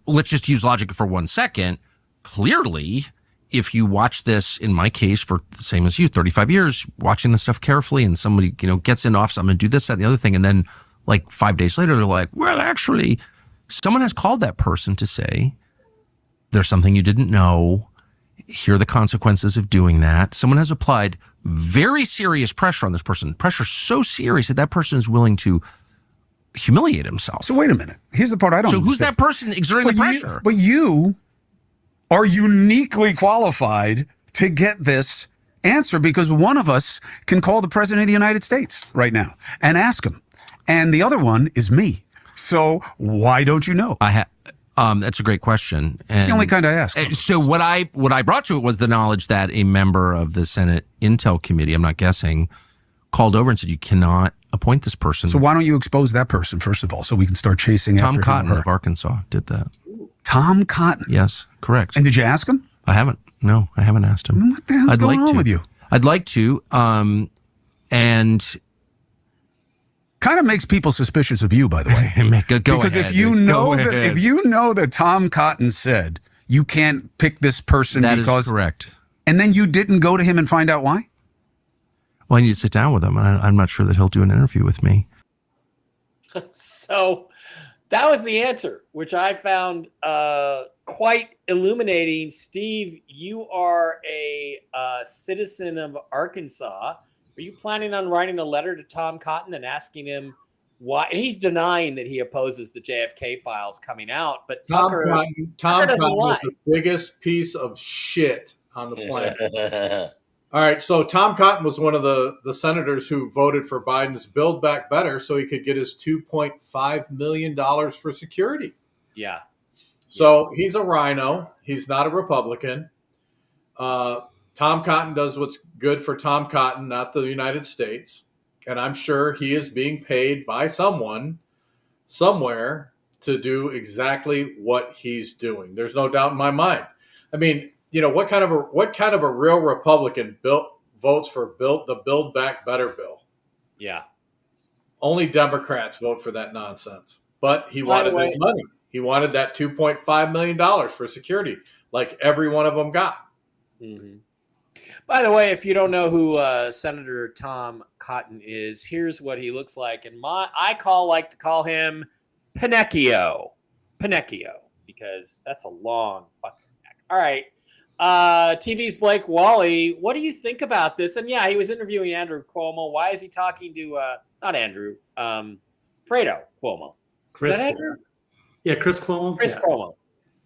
let's just use logic for 1 second. Clearly, if you watch this, in my case, for the same as you, 35 years, watching this stuff carefully, and somebody gets in office, I'm going to do this, that, and the other thing, and then like 5 days later, they're like, well, actually, someone has called that person to say there's something you didn't know. Here are the consequences of doing that. Someone has applied very serious pressure on this person. Pressure so serious that that person is willing to humiliate himself. So wait a minute. Here's the part I don't understand. Who's that person exerting the pressure? But you are uniquely qualified to get this answer, because one of us can call the president of the United States right now and ask him. And the other one is me. So why don't you know? That's a great question. It's the only kind I ask. So what I brought to it was the knowledge that a member of the Senate Intel Committee, I'm not guessing, called over and said, you cannot appoint this person. So why don't you expose that person, first of all, so we can start chasing after him? Tom Cotton of Arkansas did that. Tom Cotton? Yes, correct. And did you ask him? I haven't. No, I haven't asked him. What the hell's going on with you? I'd like to. And kind of makes people suspicious of you, by the way. Because ahead, if you know that Tom Cotton said you can't pick this person that because is correct, and then you didn't go to him and find out why. Well, I need to sit down with him. I'm not sure that he'll do an interview with me. So that was the answer, which I found quite illuminating. Steve, you are a citizen of Arkansas. Are you planning on writing a letter to Tom Cotton and asking him why? And he's denying that he opposes the JFK files coming out. But Tom Tucker Cotton was the biggest piece of shit on the planet. All right, so Tom Cotton was one of the senators who voted for Biden's Build Back Better so he could get his $2.5 million for security. Yeah. So he's a rhino. He's not a Republican. Tom Cotton does what's good for Tom Cotton, not the United States. And I'm sure he is being paid by someone somewhere to do exactly what he's doing. There's no doubt in my mind. I mean, what kind of a real Republican votes for the Build Back Better bill? Yeah. Only Democrats vote for that nonsense. But he wanted that money. He wanted that $2.5 million for security, like every one of them got. Mm-hmm. By the way, if you don't know who Senator Tom Cotton is, here's what he looks like. And I like to call him Pinocchio, because that's a long fucking neck. All right. TV's Blake Wally, what do you think about this? And yeah, he was interviewing Andrew Cuomo. Why is he talking to not Andrew, Fredo Cuomo? Chris, is that Andrew? Yeah, Chris Cuomo. Chris Cuomo.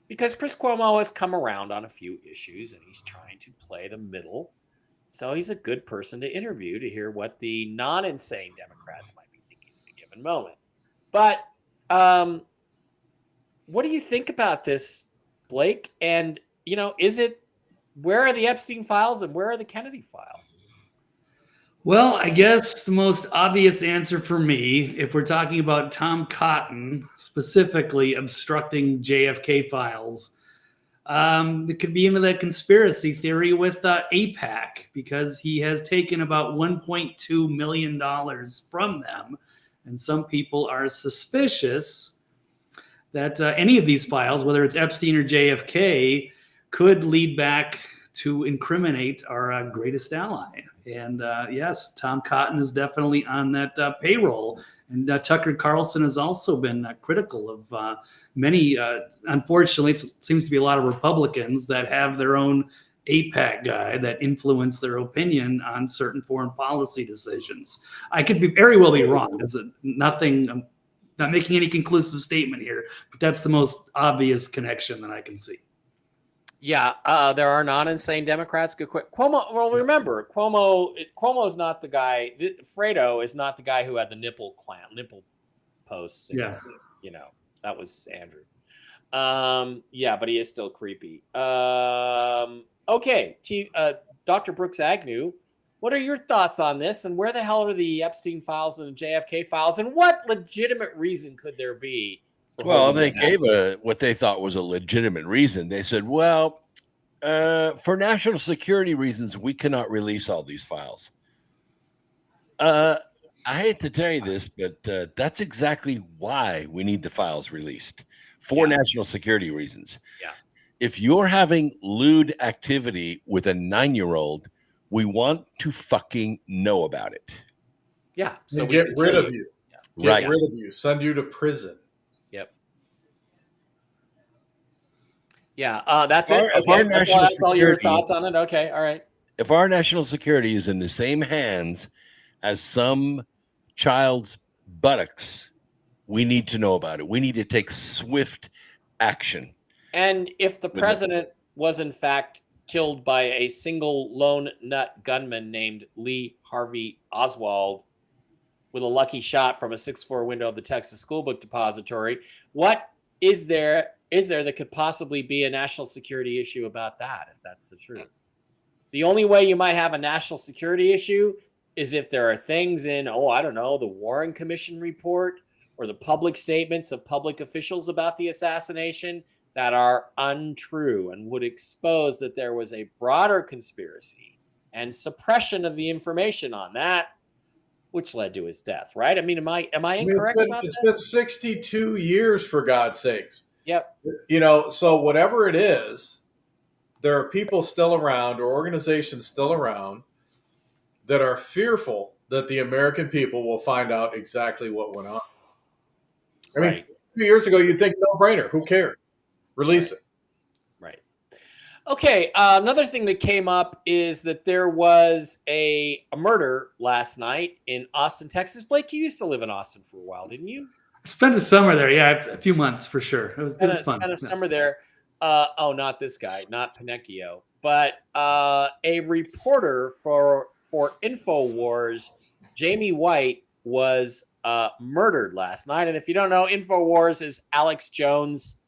Because Chris Cuomo has come around on a few issues and he's trying to play the middle. So he's a good person to interview to hear what the non-insane Democrats might be thinking at a given moment. But what do you think about this, Blake? And, where are the Epstein files and where are the Kennedy files? Well, I guess the most obvious answer for me, if we're talking about Tom Cotton specifically obstructing JFK files, it could be into that conspiracy theory with AIPAC, because he has taken about $1.2 million from them. And some people are suspicious that any of these files, whether it's Epstein or JFK, could lead back to incriminate our greatest ally. And yes, Tom Cotton is definitely on that payroll. And Tucker Carlson has also been critical of many, unfortunately, it seems to be a lot of Republicans that have their own AIPAC guy that influence their opinion on certain foreign policy decisions. I could very well be wrong. There's nothing, I'm not making any conclusive statement here, but that's the most obvious connection that I can see. Yeah, there are non-insane Democrats. Good quit. Cuomo. Well, remember, Cuomo is not the guy. Fredo is not the guy who had the nipple posts. Yeah, that was Andrew. Yeah, but he is still creepy. Okay, Dr. Brooks Agnew, what are your thoughts on this? And where the hell are the Epstein files and the JFK files? And what legitimate reason could there be? Well, they gave what they thought was a legitimate reason. They said, well, For national security reasons, we cannot release all these files. I hate to tell you this, but that's exactly why we need the files released, for national security reasons. Yeah. If you're having lewd activity with a 9-year-old, we want to fucking know about it. Yeah. So we get can rid kill of you. Right. Get rid of you. Send you to prison. Yep. Yeah. That's it. If Okay. our That's national all your security- thoughts on it. Okay. All right. If our national security is in the same hands as some child's buttocks, we need to know about it. We need to take swift action. And if the president was in fact killed by a single lone nut gunman named Lee Harvey Oswald with a lucky shot from a 6'4" window of the Texas School Book Depository, what is there that could possibly be a national security issue about that, if that's the truth? The only way you might have a national security issue is if there are things in, I don't know, the Warren Commission report or the public statements of public officials about the assassination that are untrue and would expose that there was a broader conspiracy and suppression of the information on that, which led to his death, right? I mean, am I incorrect about It's that? been 62 years, for God's sakes. Yep. So whatever it is, there are people still around or organizations still around that are fearful that the American people will find out exactly what went on. I mean, 2 years ago, you'd think no brainer. Who cares? Release it. Right. Okay. Another thing that came up is that there was a murder last night in Austin, Texas. Blake, you used to live in Austin for a while, didn't you? Spent a summer there. Yeah, a few months for sure. It was fun. Spent a summer there. Not this guy, not Pinocchio, but a reporter for Infowars, Jamie White, was murdered last night. And if you don't know, Infowars is Alex Jones'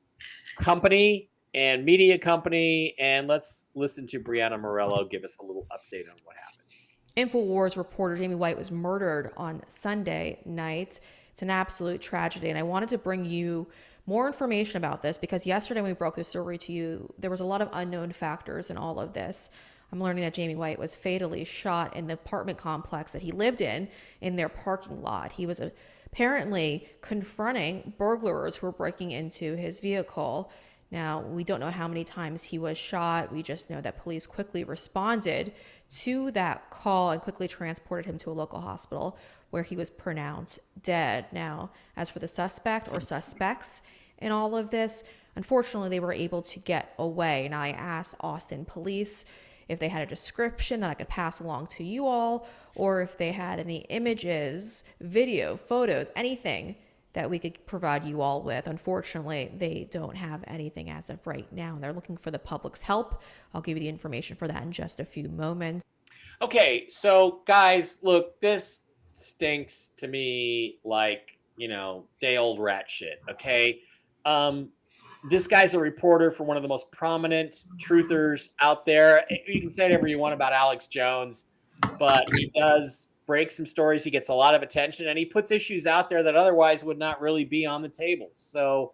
company and media company. And let's listen to Brianna Morello give us a little update on what happened. Infowars reporter Jamie White was murdered on Sunday night. It's an absolute tragedy. And I wanted to bring you more information about this because yesterday when we broke the story to you, there was a lot of unknown factors in all of this. I'm learning that Jamie White was fatally shot in the apartment complex that he lived in their parking lot. He was apparently confronting burglars who were breaking into his vehicle. Now, we don't know how many times he was shot. We just know that police quickly responded to that call and quickly transported him to a local hospital where he was pronounced dead. Now, as for the suspect or suspects in all of this, unfortunately, they were able to get away. And I asked Austin police if they had a description that I could pass along to you all, or if they had any images, video, photos, anything that we could provide you all with. Unfortunately, they don't have anything as of right now. They're looking for the public's help. I'll give you the information for that in just a few moments. Okay, so guys, look, this stinks to me like, day old rat shit, okay? This guy's a reporter for one of the most prominent truthers out there. You can say whatever you want about Alex Jones, but he does break some stories. He gets a lot of attention, and he puts issues out there that otherwise would not really be on the table. So,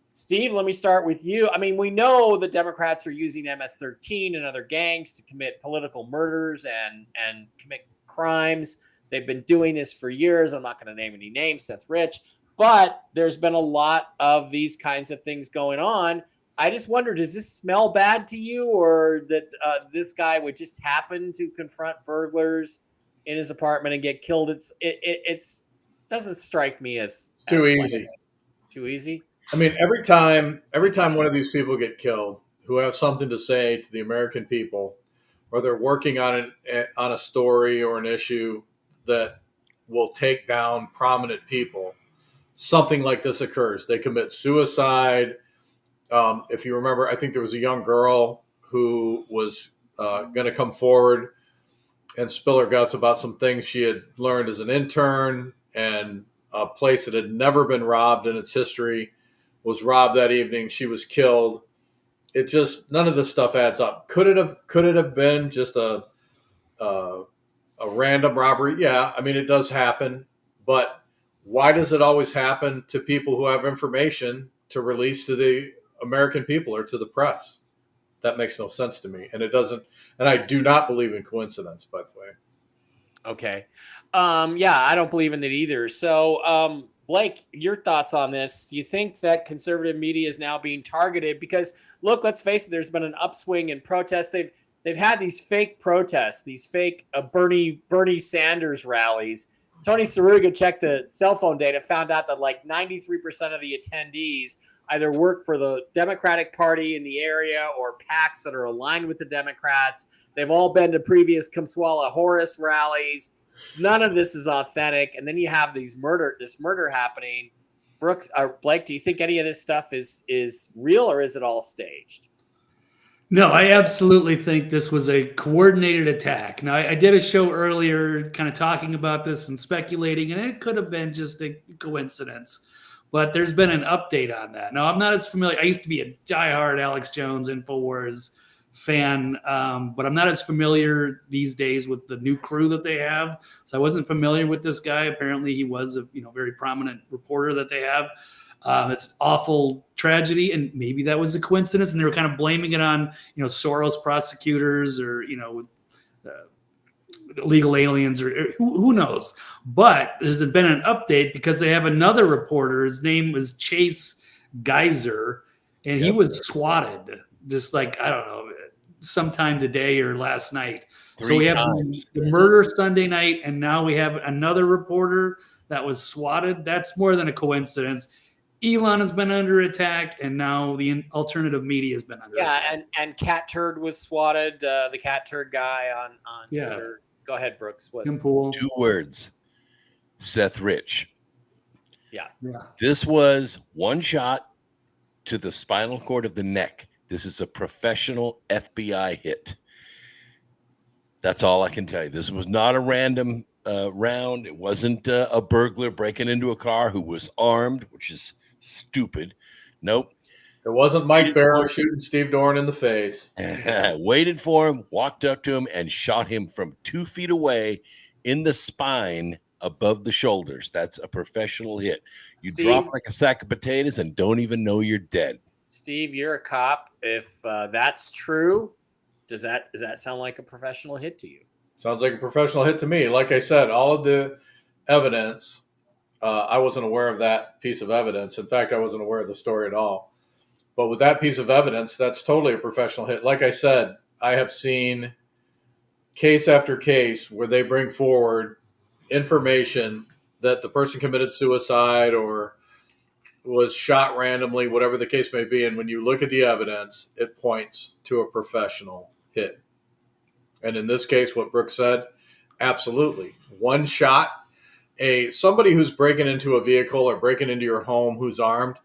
Steve, let me start with you. I mean, we know the Democrats are using MS-13 and other gangs to commit political murders and commit crimes. They've been doing this for years. I'm not going to name any names, Seth Rich. But there's been a lot of these kinds of things going on. I just wonder, does this smell bad to you, or that this guy would just happen to confront burglars in his apartment and get killed? It doesn't strike me as too easy. Too easy. I mean, every time one of these people get killed, who have something to say to the American people, or they're working on a story or an issue that will take down prominent people, something like this occurs. They commit suicide. If you remember, I think there was a young girl who was going to come forward and spill her guts about some things she had learned as an intern, and a place that had never been robbed in its history was robbed that evening. She was killed. It just, none of this stuff adds up. Could it have been just a random robbery? Yeah, I mean, it does happen, but why does it always happen to people who have information to release to the American people or to the press? that makes no sense to me. And it doesn't, and I do not believe in coincidence, by the way. Okay. Yeah, I don't believe in it either. So, Blake, your thoughts on this? Do you think that conservative media is now being targeted? Because look, let's face it, there's been an upswing in protests. They've had these fake protests, these fake Bernie Sanders rallies. Tony Saruga checked the cell phone data, found out that like 93% of the attendees either work for the Democratic Party in the area or PACs that are aligned with the Democrats. They've all been to previous Kumswala Horace rallies. None of this is authentic. And then you have this murder happening. Brooks or Blake, do you think any of this stuff is real, or is it all staged? No, I absolutely think this was a coordinated attack. Now, I did a show earlier kind of talking about this and speculating, and it could have been just a coincidence. But there's been an update on that. Now, I'm not as familiar. I used to be a diehard Alex Jones Infowars fan, but I'm not as familiar these days with the new crew that they have. So I wasn't familiar with this guy. Apparently, he was a very prominent reporter that they have. It's awful tragedy, and maybe that was a coincidence, and they were kind of blaming it on Soros prosecutors or illegal aliens or who knows. But there's been an update because they have another reporter. His name was Chase Geyser, and he was swatted just like, I don't know, sometime today or last night. So we have the murder Sunday night, and now we have another reporter that was swatted. That's more than a coincidence. Elon has been under attack, and now the alternative media has been under attack. And Cat Turd was swatted. The Cat Turd guy on Twitter. Go ahead, Brooks. What? 2 words. Seth Rich. Yeah. This was one shot to the spinal cord of the neck. This is a professional FBI hit. That's all I can tell you. This was not a random round. It wasn't a burglar breaking into a car who was armed, which is stupid. Nope. It wasn't Mike Barrow shooting Steve Dorn in the face. Waited for him, walked up to him, and shot him from 2 feet away in the spine above the shoulders. That's a professional hit. You drop like a sack of potatoes and don't even know you're dead. Steve, you're a cop. If that's true, does that sound like a professional hit to you? Sounds like a professional hit to me. Like I said, all of the evidence, I wasn't aware of that piece of evidence. In fact, I wasn't aware of the story at all. But with that piece of evidence, that's totally a professional hit. Like I said, I have seen case after case where they bring forward information that the person committed suicide or was shot randomly, whatever the case may be. And when you look at the evidence, it points to a professional hit. And in this case, what Brooks said, absolutely. One shot, somebody who's breaking into a vehicle or breaking into your home who's armed,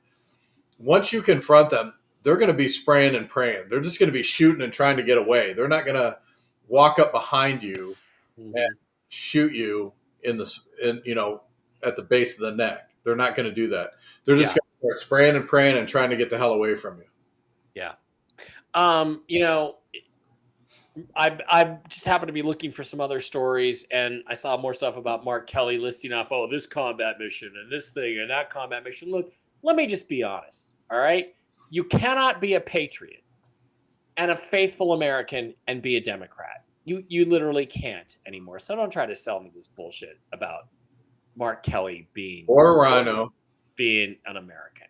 once you confront them, they're going to be spraying and praying. They're just going to be shooting and trying to get away. They're not going to walk up behind you and shoot you at the base of the neck. They're not going to do that. They're just going to start spraying and praying and trying to get the hell away from you. Yeah. I just happened to be looking for some other stories, and I saw more stuff about Mark Kelly listing off, this combat mission and this thing and that combat mission. Look, let me just be honest, all right? You cannot be a patriot and a faithful American and be a Democrat. You literally can't anymore. So don't try to sell me this bullshit about Mark Kelly being an American.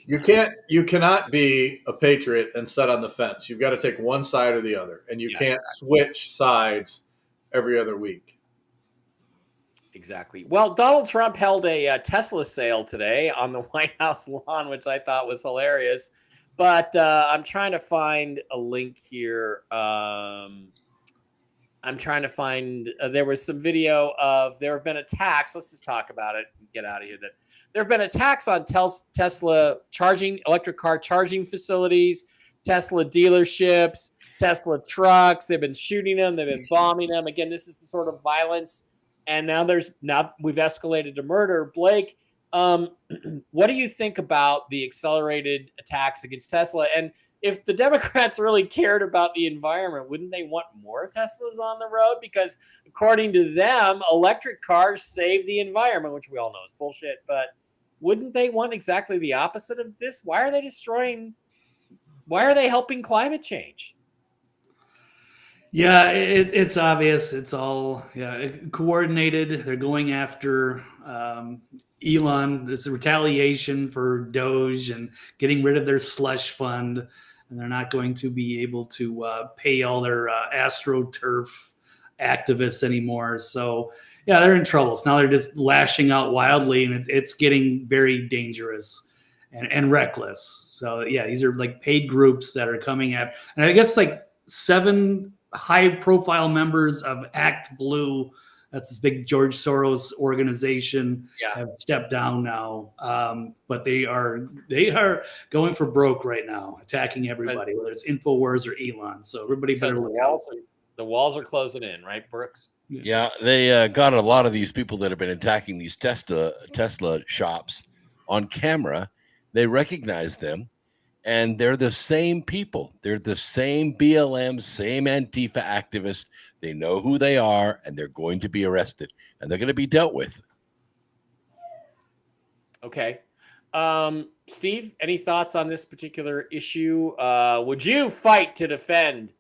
You cannot be a patriot and sit on the fence. You've got to take one side or the other, and you can't switch sides every other week. Exactly. Well, Donald Trump held a Tesla sale today on the White House lawn, which I thought was hilarious. But I'm trying to find a link here. I'm trying to find. There was some video of there have been attacks. Let's just talk about it and get out of here. That there have been attacks on Tesla electric car charging facilities, Tesla dealerships, Tesla trucks. They've been shooting them. They've been bombing them. Again, this is the sort of violence. And now we've escalated to murder. Blake, what do you think about the accelerated attacks against Tesla? And if the Democrats really cared about the environment, wouldn't they want more Teslas on the road? Because according to them, electric cars save the environment, which we all know is bullshit. But wouldn't they want exactly the opposite of this? Why are they destroying Why are they helping climate change? Yeah, it's obvious. It's all coordinated. They're going after Elon. This is retaliation for Doge and getting rid of their slush fund, and they're not going to be able to pay all their AstroTurf activists anymore. So yeah, they're in trouble. So now they're just lashing out wildly, and it's getting very dangerous and reckless. So yeah, these are like paid groups that are coming at, and I guess like 7 high-profile members of Act Blue, that's this big George Soros organization, have stepped down now. But they are going for broke right now, attacking everybody, whether it's Infowars or Elon. So everybody better look out. The walls are closing in, right, Brooks? Yeah, they got a lot of these people that have been attacking these Tesla shops on camera. They recognize them. And they're the same people. They're the same BLM, same Antifa activists. They know who they are, and they're going to be arrested, and they're going to be dealt with. Okay. Steve, any thoughts on this particular issue? Would you fight to defend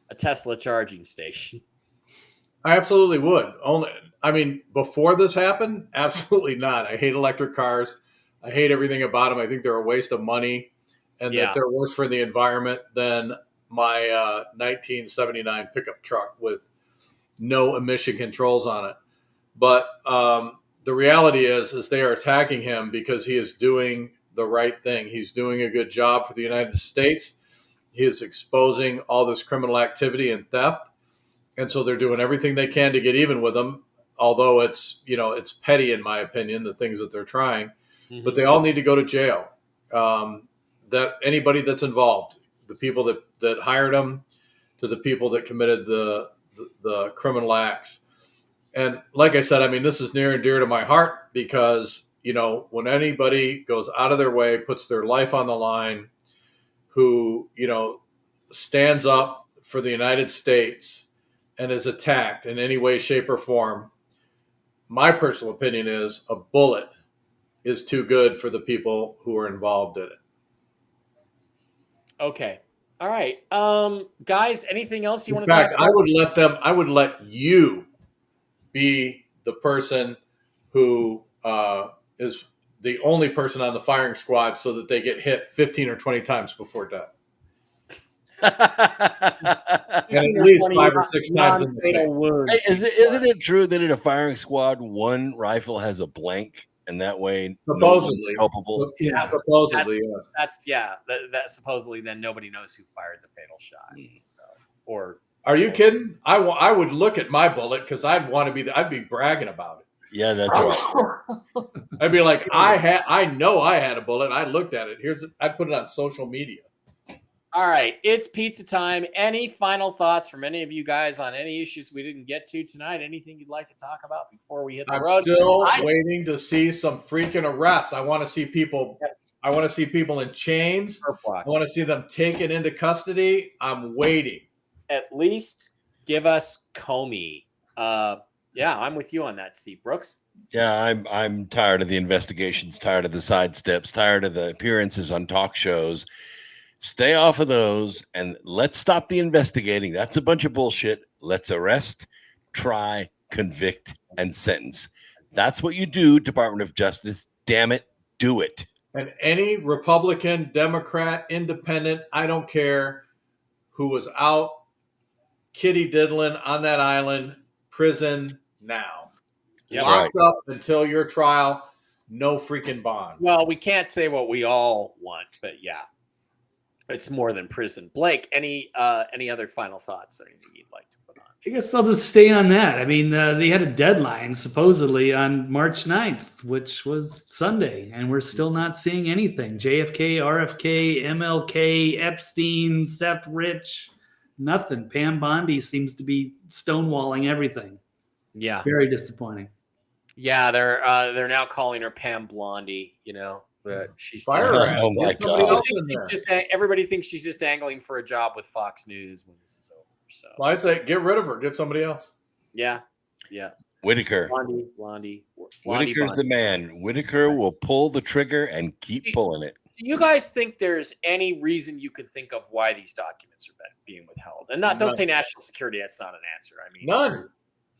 a Tesla charging station? I absolutely would. Before this happened, absolutely not. I hate electric cars. I hate everything about them. I think they're a waste of money. And that they're worse for the environment than my 1979 pickup truck with no emission controls on it. But the reality is they are attacking him because he is doing the right thing. He's doing a good job for the United States. He is exposing all this criminal activity and theft. And so they're doing everything they can to get even with him, although it's petty, in my opinion, the things that they're trying. Mm-hmm. But they all need to go to jail. That anybody that's involved, the people that hired them, to the people that committed the criminal acts. And like I said, this is near and dear to my heart because, when anybody goes out of their way, puts their life on the line, who, stands up for the United States and is attacked in any way, shape, or form, my personal opinion is a bullet is too good for the people who are involved in it. Okay. All right. Guys, anything else you want to talk about? I would let you be the person who is the only person on the firing squad so that they get hit 15 or 20 times before death. And at least 5 or 6 times in the face. Hey, isn't it true that in a firing squad, one rifle has a blank? And that way, supposedly, no culpable. Yeah, supposedly, that supposedly then nobody knows who fired the fatal shot. So, are you kidding? I would look at my bullet because I'd be bragging about it. Yeah, that's right. I'd be like, I know I had a bullet. I looked at it. I'd put it on social media. All right, it's pizza time. Any final thoughts from any of you guys on any issues we didn't get to tonight? Anything you'd like to talk about before we hit the road? I'm still waiting to see some freaking arrests. I want to see people. I want to see people in chains. I want to see them taken into custody. I'm waiting. At least give us Comey. Yeah, I'm with you on that, Steve Brooks. Yeah, I'm tired of the investigations, tired of the sidesteps, tired of the appearances on talk shows. Stay off of those and let's stop the investigating. That's a bunch of bullshit. Let's arrest, try, convict, and sentence. That's what you do, Department of Justice. Damn it, do it. And any Republican, Democrat, Independent, I don't care, who was out kitty diddling on that island, prison now. Locked up until your trial, no freaking bond. Well, we can't say what we all want, but yeah. It's more than prison. Blake, any other final thoughts or anything you'd like to put on? I guess I'll just stay on that. They had a deadline supposedly on March 9th, which was Sunday, and we're still not seeing anything. JFK, RFK, MLK, Epstein, Seth Rich, nothing. Pam Bondi seems to be stonewalling everything. Yeah. Very disappointing. Yeah, they're now calling her Pam Blondie, but she's just, oh my God. Everybody thinks she's just angling for a job with Fox News when this is over. So well, I say get rid of her, get somebody else. Yeah. Whitaker. Blondie. Whitaker's the man. Whitaker will pull the trigger and keep pulling it. Do you guys think there's any reason you can think of why these documents are being withheld? And don't say national security. That's not an answer. I mean, none.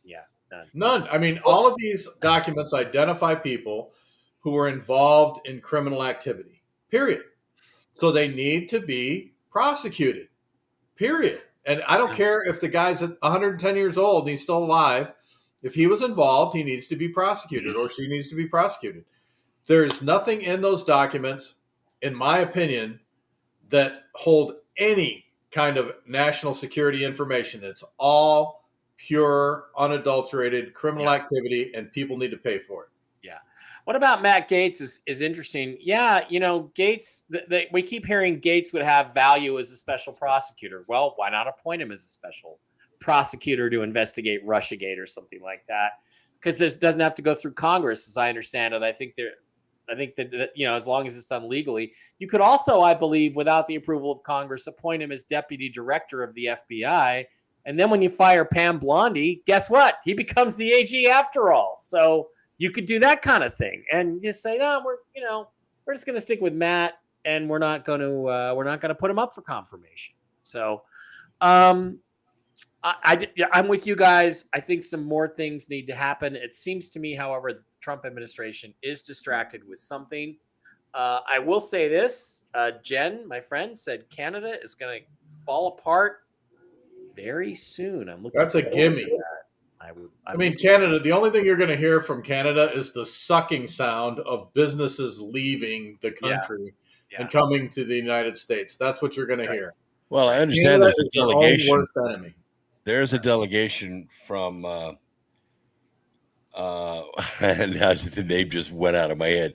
Yeah, none. None. I mean, all of these documents identify people who were involved in criminal activity. Period. So they need to be prosecuted. Period. And I don't care if the guy's 110 years old and he's still alive. If he was involved, he needs to be prosecuted, or she needs to be prosecuted. There's nothing in those documents, in my opinion, that hold any kind of national security information. It's all pure, unadulterated criminal activity, and people need to pay for it. Yeah. What about Matt Gaetz is interesting. Yeah, Gaetz, we keep hearing Gaetz would have value as a special prosecutor. Well, why not appoint him as a special prosecutor to investigate Russiagate or something like that? Because this doesn't have to go through Congress, as I understand it. I think that as long as it's done legally, you could also, I believe, without the approval of Congress, appoint him as deputy director of the FBI. And then when you fire Pam Blondy, guess what? He becomes the AG after all. So you could do that kind of thing and just say, no, we're just going to stick with Matt, and we're not going to put him up for confirmation. So, I'm with you guys. I think some more things need to happen. It seems to me, however, the Trump administration is distracted with something. I will say this: Jen, my friend, said Canada is going to fall apart very soon. I'm looking. That's a gimme. I mean, Canada, the only thing you're going to hear from Canada is the sucking sound of businesses leaving the country and coming to the United States. That's what you're going to hear. Well, I understand there's a delegation. Worst enemy. There's a delegation from the name just went out of my head.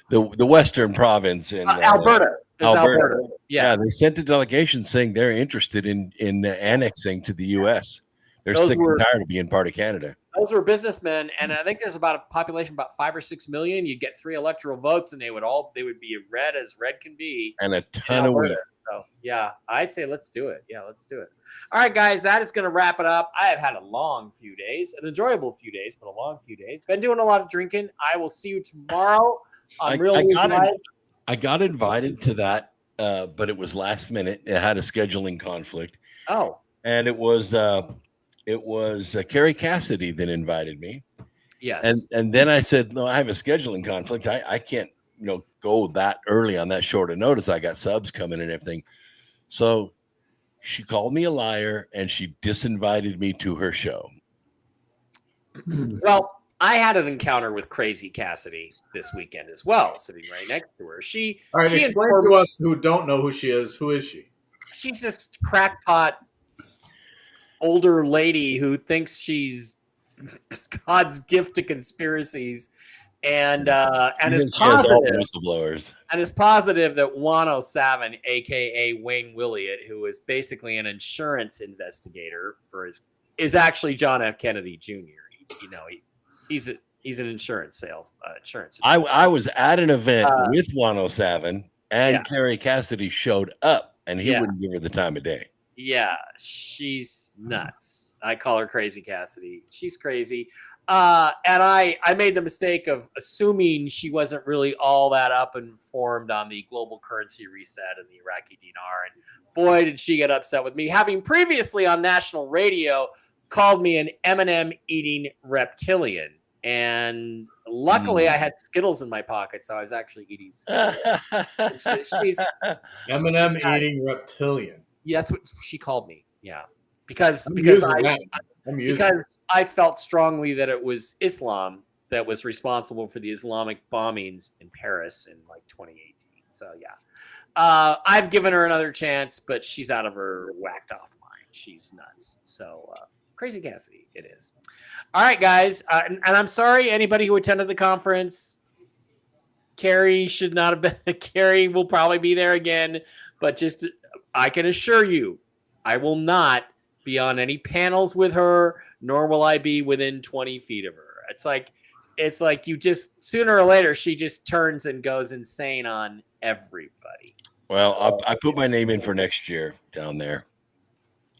The Western province in Alberta. Alberta. Yeah, they sent a delegation saying they're interested in annexing to the U.S. They're sick and tired of being part of Canada. Those were businessmen, and I think there's about a population about 5 or 6 million. You'd get 3 electoral votes, and they would be red as red can be, and a ton of women. So yeah, I'd say let's do it. Yeah, let's do it. All right, guys, that is going to wrap it up. I have had a long few days, an enjoyable few days, but a long few days. Been doing a lot of drinking. I will see you tomorrow on Real News Live. I got invited to that, but it was last minute. It had a scheduling conflict. Oh, and it was Carrie Cassidy that invited me. Yes. And then I said, no, I have a scheduling conflict. I can't, go that early on that short of notice. I got subs coming and everything. So she called me a liar and she disinvited me to her show. Well, I had an encounter with Crazy Cassidy this weekend as well, sitting right next to her. All right, explain to us who don't know who she is. Who is she? She's this crackpot older lady who thinks she's God's gift to conspiracies, and is positive that Juan O'Savin, aka Wayne Williott, who is basically an insurance investigator is actually John F. Kennedy Jr. He's an insurance insurance. I was at an event with Juan O'Savin, and Carrie Cassidy showed up, and he wouldn't give her the time of day. Yeah, she's nuts. I call her Crazy Cassidy. She's crazy. And I made the mistake of assuming she wasn't really all that up informed on the global currency reset and the Iraqi dinar. And boy, did she get upset with me, having previously on national radio called me an M&M eating reptilian. And luckily I had Skittles in my pocket, so I was actually eating Skittles. She's M&M eating reptilian. Yeah, that's what she called me. Yeah, because I felt strongly that it was Islam that was responsible for the Islamic bombings in Paris in 2018. So yeah, I've given her another chance, but she's out of her whacked off mind. She's nuts. So Crazy Cassidy, it is. All right, guys, and I'm sorry anybody who attended the conference. Carrie should not have been. Carrie will probably be there again, but just. I can assure you, I will not be on any panels with her, nor will I be within 20 feet of her. It's like you just sooner or later she just turns and goes insane on everybody. Well, I put my name in for next year down there.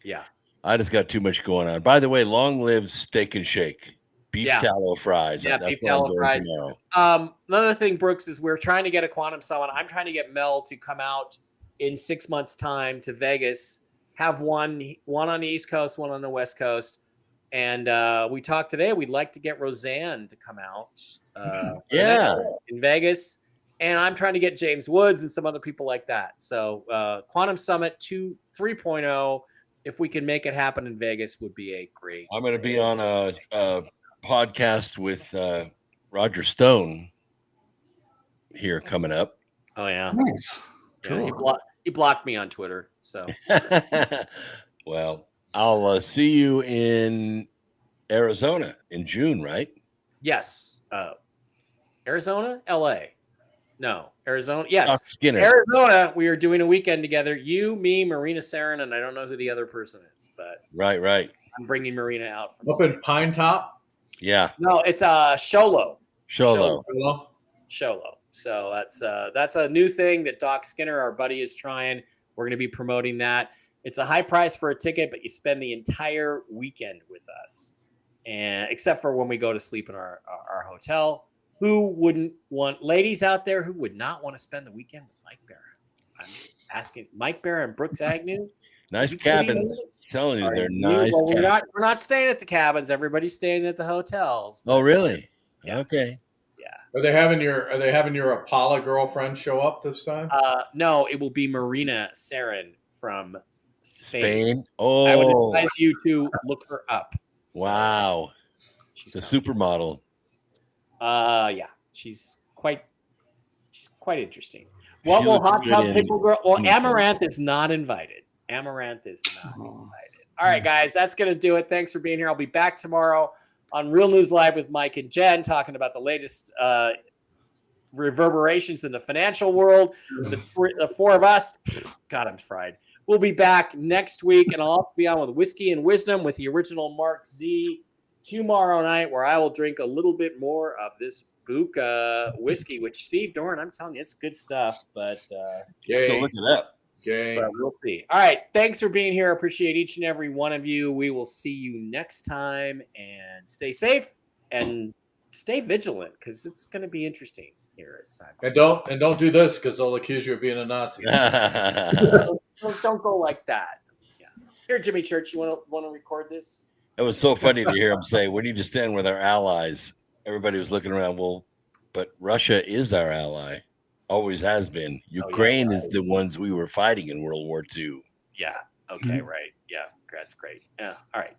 Yeah, I just got too much going on. By the way, long live Steak and Shake. beef tallow fries. Yeah, That's beef what I'm tallow doing fries. tomorrow. Another thing, Brooks, is we're trying to get a Quantum Summit. I'm trying to get Mel to come out in 6 months' time to Vegas. Have one on the East Coast, one on the West Coast. And we talked today. We'd like to get Roseanne to come out in Vegas. And I'm trying to get James Woods and some other people like that. So Quantum Summit 3.0, if we can make it happen in Vegas, would be a great. I'm going to be on a podcast with Roger Stone here coming up. Oh, yeah. Nice. Yeah, Cool. he blocked me on Twitter. So, well, I'll see you in Arizona in June, right? yes. Arizona, LA. No, Arizona. Yes. Doc Skinner. Arizona. We are doing a weekend together. You, me, Marina Sarin, and I don't know who the other person is, but Right. I'm bringing Marina out from Up in Pine Top. Yeah. No, it's Sholo. Sholo. So that's a new thing that Doc Skinner, our buddy, is trying. We're going to be promoting that. It's a high price for a ticket, but you spend the entire weekend with us, and except for when we go to sleep in our hotel. Who wouldn't want, ladies out there, who would not want to spend the weekend with Mike Barra? I'm just asking. Mike Barra and Brooks Agnew. Nice cabins. Telling you, they're nice. Well, we're not staying at the cabins. Everybody's staying at the hotels. Oh, really? Yeah. Okay. Are they having your Apollo girlfriend show up this time? No, it will be Marina Sarin from Spain. Oh, I would advise you to look her up. Wow. She's a supermodel. Yeah, she's quite interesting. What will Hot Tub Pickle Girl? Well, Amaranth is not invited. Amaranth is not invited. All right, guys, that's going to do it. Thanks for being here. I'll be back tomorrow on Real News Live with Mike and Jen, talking about the latest reverberations in the financial world. The four of us, God, I'm fried. We'll be back next week, and I'll also be on with Whiskey and Wisdom with the original Mark Z tomorrow night, where I will drink a little bit more of this Buka whiskey, which Steve Dorn, I'm telling you, it's good stuff. But look it up. But we'll see. All right, thanks for being here. I appreciate each and every one of you. We will see you next time, and stay safe and stay vigilant, because it's going to be interesting here this time. And don't do this, because they'll accuse you of being a Nazi. Don't go like that. Yeah. Here, Jimmy Church, you want to record this? It was so funny to hear him say, "We need to stand with our allies." Everybody was looking around. Well, but Russia is our ally. Always has been. Ukraine is the ones we were fighting in World War II. Yeah. Okay. Right. Yeah. That's great. Yeah. All right.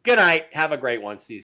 Good night. Have a great one. See you.